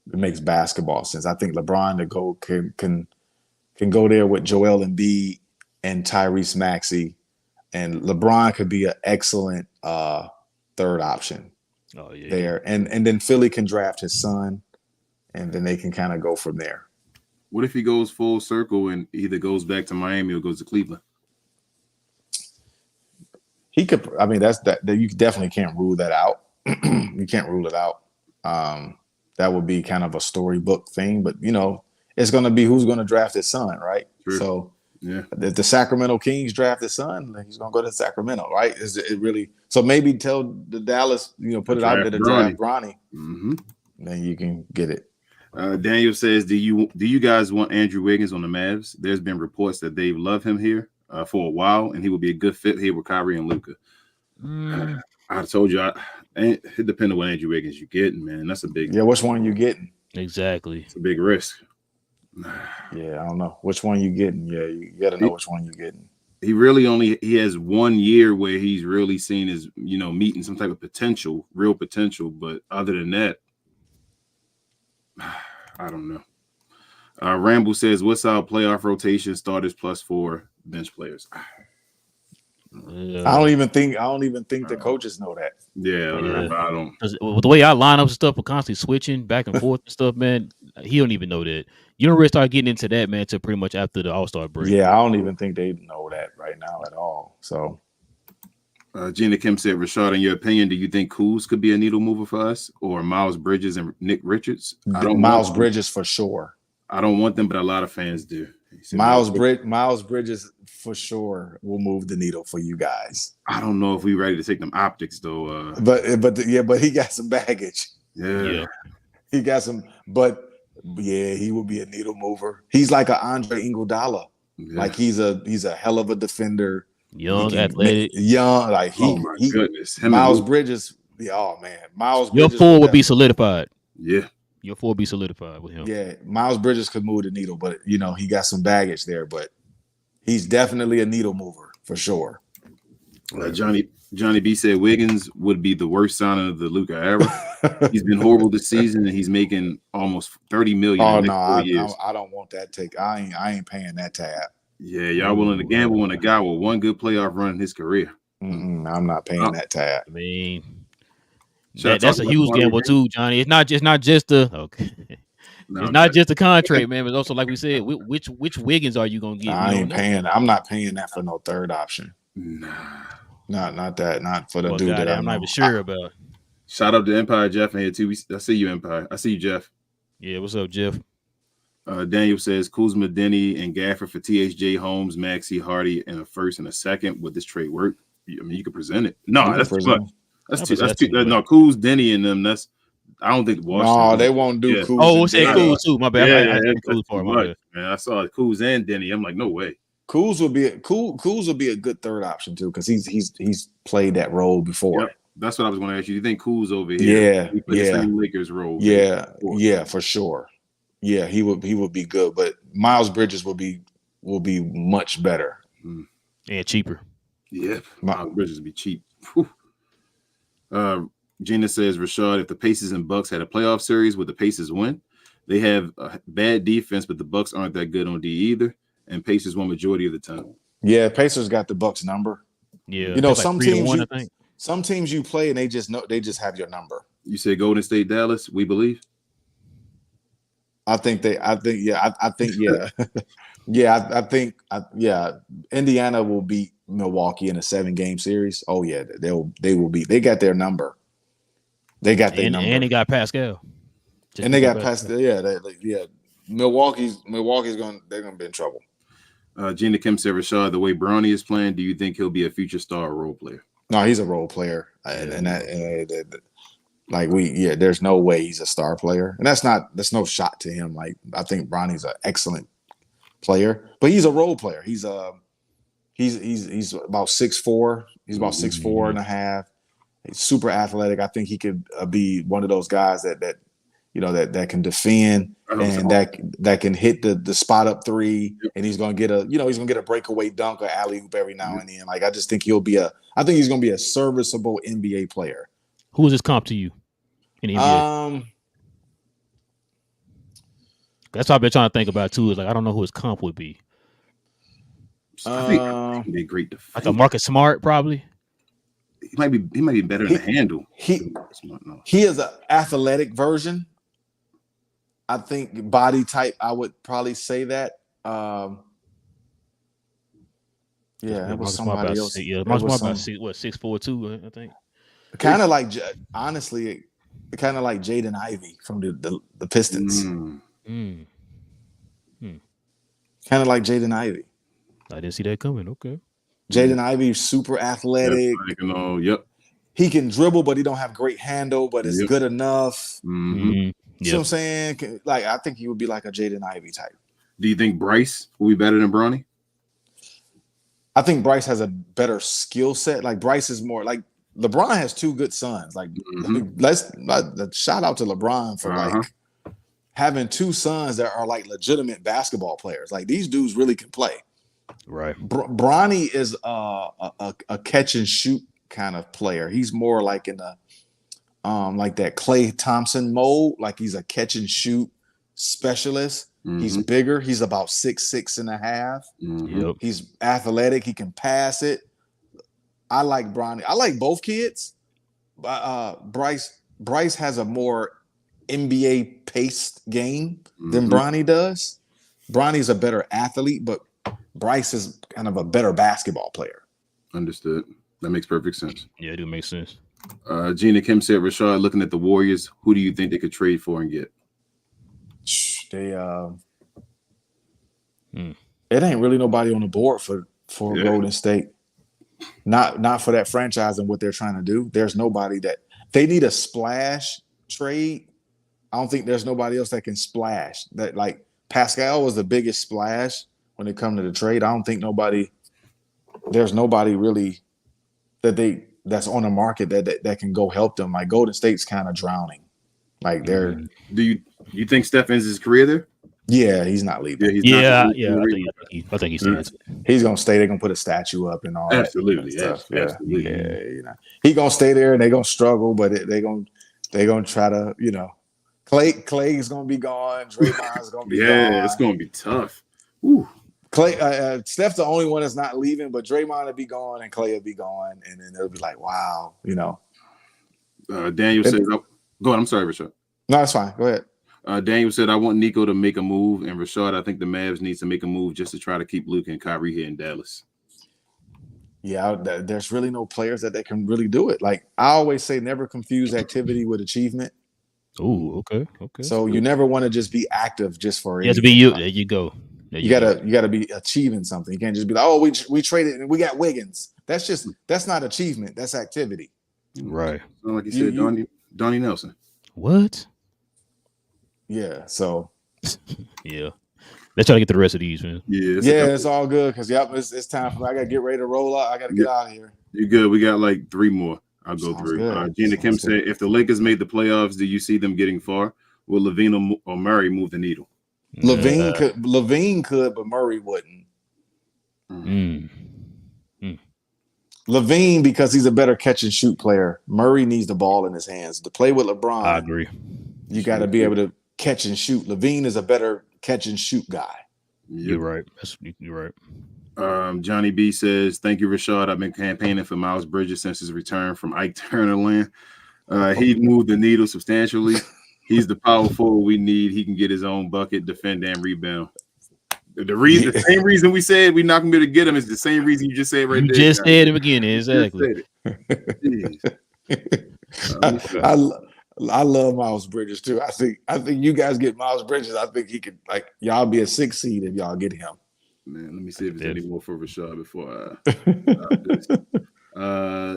basketball sense. I think LeBron can go there with Joel Embiid and Tyrese Maxey, and LeBron could be an excellent third option there. And then Philly can draft his son, and then they can kind of go from there. What if he goes full circle and either goes back to Miami or goes to Cleveland? He could. I mean, that you definitely can't rule that out. You can't rule it out. That would be kind of a storybook thing, but it's going to be who's going to draft his son, right? True. So, yeah, if the Sacramento Kings draft his son, then he's going to go to Sacramento, right? Is it really? So maybe tell the Dallas, put it out there to draft Bronny. Mm-hmm. Then you can get it. Daniel says, do you guys want Andrew Wiggins on the Mavs? There's been reports that they love him here for a while, and he will be a good fit here with Kyrie and Luka. I told you, it depends on what Andrew Wiggins you're getting, man. That's a big. Yeah, which one you getting? Exactly. It's a big risk. Yeah, I don't know which one you getting. Yeah, you got to know which one you getting. He has 1 year where he's really seen as meeting some type of real potential. But other than that, I don't know. Ramble says, "What's our playoff rotation? Starters plus 4 bench players." I don't even think the coaches know that. Yeah. I don't. With the way our lineups and stuff are constantly switching back and forth and stuff, man, he don't even know that. You don't really start getting into that, man, till pretty much after the All-Star break. Yeah, I don't even think they know that right now at all. So, Gina Kim said, "Rashad, in your opinion, do you think Kuz could be a needle mover for us, or Miles Bridges and Nick Richards?" Miles Bridges for sure. I don't want them, but a lot of fans do. Miles Bridges for sure will move the needle for you guys. I don't know if we're ready to take them optics though. But he got some baggage. Yeah. He got some. But yeah, he will be a needle mover. He's like an Andre Iguodala. Yeah. Like he's a hell of a defender. Young, athletic. Like goodness. Miles Bridges. Oh man, Miles. Your Bridges four would be solidified. Yeah. Your 4 be solidified with him. Yeah, Miles Bridges could move the needle, but he got some baggage there. But he's definitely a needle mover for sure. Johnny B said Wiggins would be the worst signing of the Luka era. He's been horrible this season, and he's making almost $30 million. Oh no, I don't want that take. I ain't paying that tab. Yeah, y'all willing to gamble on a guy with 1 good playoff run in his career? I'm not paying that tab. I mean. That's a huge gamble too, Johnny. It's not just the it's not just the contract, man. But also, like we said, which Wiggins are you gonna get? I ain't paying. I'm not paying that for no third option. Nah, not that. Not for the dude that I'm not even sure about. Shout out to Empire Jeff in here too. I see you, Empire. I see you, Jeff. Yeah, what's up, Jeff? Daniel says Kuzma, Denny, and Gafford for THJ, Holmes, Maxey, Hardy, and a first and a second. Would this trade work? I mean, you can present it. No, that's too much. That's too. No, Kuz, Denny, and them. I don't think Washington. No, they won't do Kuz. Oh, we'll say Kuz too. My bad. Yeah, Kuz part. Man, I saw Kuz and Denny. I'm like, no way. Kuz will be a good third option too, because he's played that role before. Yep. That's what I was going to ask you. Do you think Kuz over here? Yeah. Lakers role. Yeah, for sure. Yeah, he would be good, but Miles Bridges will be much better and cheaper. Yeah, Miles Bridges would be cheap. Whew. Gina says, Rashad, if the Pacers and Bucks had a playoff series, would the Pacers win? They have a bad defense, but the Bucks aren't that good on D either, and Pacers won majority of the time. Yeah, Pacers got the Bucks number. Yeah, some teams you play and they just have your number. You say Golden State, Dallas, we believe. I think Indiana will beat Milwaukee in a 7-game series. Oh yeah, they will beat. They got their number. They got their number, and they got Pascal. They got Pascal. Yeah. Milwaukee's gonna be in trouble. Gina Kim said, Rashad, the way Bronny is playing, do you think he'll be a future star or role player? No, he's a role player, there's no way he's a star player, and that's no shot to him. Like, I think Bronny's an excellent player, but he's a role player. He's about 6'4". He's about 6'4" and a half. He's super athletic. I think he could be one of those guys that can defend and that can hit the spot up three, and he's gonna get a breakaway dunk or alley oop every now and then. Like, I just think he's gonna be a serviceable NBA player. Who is this comp to you in the NBA? That's what I've been trying to think about too. Is like I don't know who his comp would be. I think he'd be a great defender. Like a Marcus Smart, probably. He might be better in the handle. He is an athletic version. I think body type, I would probably say that. Yeah, it was somebody else. Yeah, Marcus Smart about 6'4" I think. Kind of like, honestly, kind of like Jaden Ivey from the Pistons. Kind of like Jaden Ivey. I didn't see that coming. Okay. Jaden Ivey, super athletic. Yep. He can dribble, but he don't have great handle, but it's good enough. Mm-hmm. You know what I'm saying? Like, I think he would be like a Jaden Ivey type. Do you think Bryce will be better than Bronny? I think Bryce has a better skill set. Like, Bryce is more like LeBron has two good sons. Like, let's shout out to LeBron for like having two sons that are like legitimate basketball players. Like, these dudes really can play. Right. Bronny is a catch and shoot kind of player. He's more like in the like that Klay Thompson mode. Like, he's a catch and shoot specialist. He's bigger. He's about 6'6.5". Yep. He's athletic. He can pass it. I like Bronny. I like both kids. Bryce has a more NBA paced game than Bronny does. Bronny's a better athlete, but Bryce is kind of a better basketball player. Understood. That makes perfect sense. Yeah, it do make sense. Gina Kim said, Rashad, looking at the Warriors, who do you think they could trade for and get? It ain't really nobody on the board for Golden State. Not for that franchise and what they're trying to do. There's nobody that they need a splash trade. I don't think there's nobody else that can splash. That like Pascal was the biggest splash when it comes to the trade. I don't think there's nobody really that's on the market that can go help them. Like Golden State's kind of drowning. Like they're. Do you think Steph ends his career there? Yeah, he's not leaving. I think he's staying. He's gonna stay. They're gonna put a statue up and all absolutely, that stuff. Absolutely. Yeah, you know. He's gonna stay there and they're gonna struggle, but they're gonna try to, you know. Clay is gonna be gone. Draymond's gonna be gone. Yeah, it's gonna be tough. Ooh. Clay, Steph's the only one that's not leaving, but Draymond will be gone and Clay will be gone, and then it'll be like, wow, you know. Daniel said, "Go on." I'm sorry, Rashad. No, it's fine. Go ahead. Daniel said, I want Nico to make a move, and Rashad, I think the Mavs needs to make a move just to try to keep Luka and Kyrie here in Dallas. Yeah, there's really no players that can really do it. Like I always say, never confuse activity with achievement. Oh, okay. So you never want to just be active just for it. You have to be you. There you go. You gotta be achieving something. You can't just be like, oh, we traded and we got Wiggins. That's not achievement. That's activity. Right. Like you said, Donnie Nelson. What? Yeah. So. Yeah. Let's try to get the rest of these, man. Yeah, it's all good because it's time for me. I gotta get ready to roll out. I gotta get out of here. You're good. We got like 3 more. I'll go through. Gina Kim said, if the Lakers made the playoffs, do you see them getting far? Will LaVine or Murray move the needle? LaVine could, but Murray wouldn't. LaVine, because he's a better catch and shoot player. Murray needs the ball in his hands. To play with LeBron, I agree. You got to be able to catch and shoot. LaVine is a better catch and shoot guy. You're right. You're right. Johnny B says, thank you, Rashad. I've been campaigning for Miles Bridges since his return from Ike Turner land. He moved the needle substantially. He's the power forward we need. He can get his own bucket, defend, and rebound. The same reason we said we're not going to be able to get him is the same reason you just said right there. You just said him again. Exactly. I love Miles Bridges too. I think you guys get Miles Bridges. I think he could y'all be a 6 seed if y'all get him. Man, let me see if there's any more for Rashad before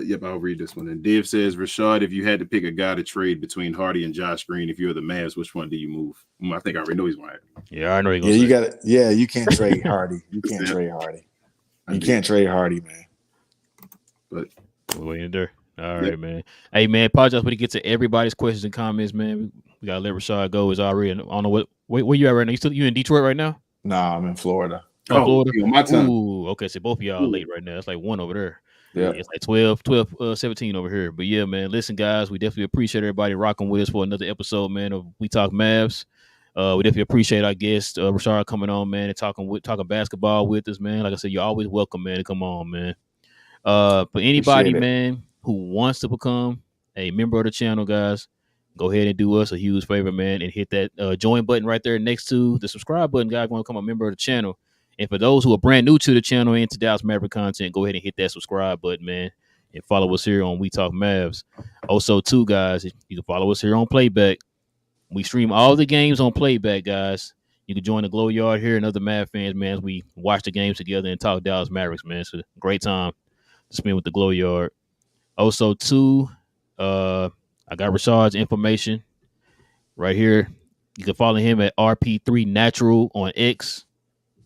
yep, I'll read this one. And Dave says, Rashad, if you had to pick a guy to trade between Hardy and Josh Green, if you're the Mavs, which one do you move? I think I already know he's going to. Yeah, I know he's going to. Yeah, you got it. Yeah, you can't trade Hardy. You can't trade Hardy. You can't trade Hardy, man. But we're waiting there. All right, man. Hey, man, apologize when we get to everybody's questions and comments, man. We got to let Rashad go. It's already, I don't know where you at right now. You in Detroit right now? Nah, I'm in Florida. Florida? My time. Ooh, okay, so both of y'all late right now. It's like 1 over there. Yeah, it's like 12, 17 over here. But yeah, man, listen, guys, we definitely appreciate everybody rocking with us for another episode, man, of We Talk Mavs. We definitely appreciate our guest Rashad coming on, man, and talking basketball with us, man. Like I said, you're always welcome, man, to come on, man. For anybody, man, who wants to become a member of the channel, guys, go ahead and do us a huge favor, man, and hit that join button right there next to the subscribe button, guys. Want to become a member of the channel. And for those who are brand new to the channel and to Dallas Maverick content, go ahead and hit that subscribe button, man, and follow us here on We Talk Mavs. Also, too, guys, you can follow us here on Playback. We stream all the games on Playback, guys. You can join the Glow Yard here and other Mav fans, man, as we watch the games together and talk Dallas Mavericks, man. It's a great time to spend with the Glow Yard. Also, too, I got Rashad's information right here. You can follow him at RP3Natural on X,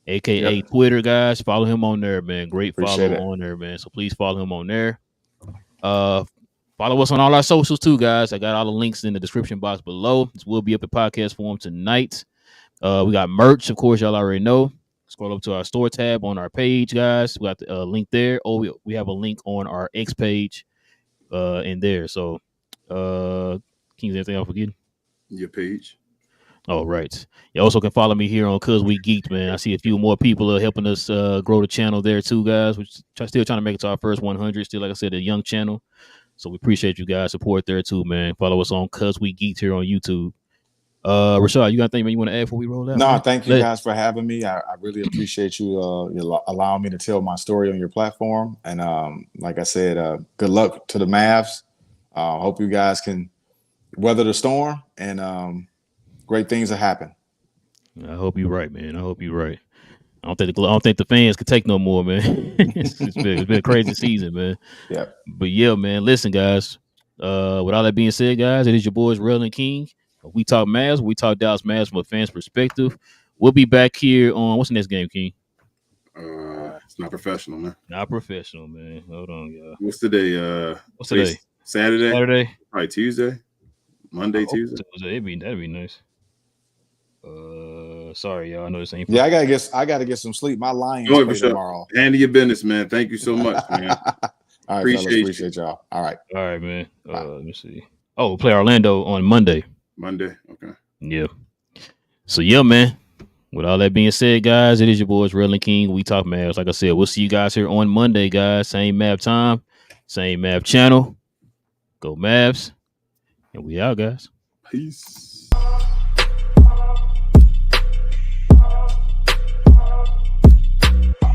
aka Twitter, guys. Follow him on there, man. Great follow on there, man. So please follow him on there. Follow us on all our socials too, guys. I got all the links in the description box below. This will be up in podcast form tonight. We got merch, of course, y'all already know. Scroll up to our store tab on our page, guys. We got the link there. Or we have a link on our X page in there. So, Kings, anything I'm forgetting? Your page. Oh, right. You also can follow me here on Cuz We Geeked, man. I see a few more people are helping us grow the channel there too, guys. We're still trying to make it to our first 100. Still, like I said, a young channel. So we appreciate you guys' support there too, man. Follow us on Cuz We Geeked here on YouTube. Rashad, you got anything you want to add before we roll out? No, thank you guys for having me. I really appreciate you allowing me to tell my story on your platform. And like I said, good luck to the Mavs. Hope you guys can weather the storm and great things will happen. I hope you're right, man. I hope you're right. I don't think the fans can take no more, man. it's been a crazy season, man. Yeah. But yeah, man. Listen, guys. With all that being said, guys, it is your boys Relle and King. We talk Mavs. We talk Dallas Mavs from a fan's perspective. We'll be back here on what's the next game, King? It's not professional, man. Not professional, man. Hold on, y'all. What's today? What's today? Saturday. Probably Tuesday. Monday, Tuesday. That'd be nice. Sorry, y'all. I know this ain't. Yeah, I gotta get some sleep. My Lions play tomorrow. Handle your business, man. Thank you so much, man. All right, appreciate y'all. All right, man. Let me see. Oh, we'll play Orlando on Monday. Okay. Yeah. So yeah, man. With all that being said, guys, it is your boys Relle and King. We talk Mavs. Like I said, we'll see you guys here on Monday, guys. Same Mav time, same Mav channel. Go Mavs, and we out, guys. Peace.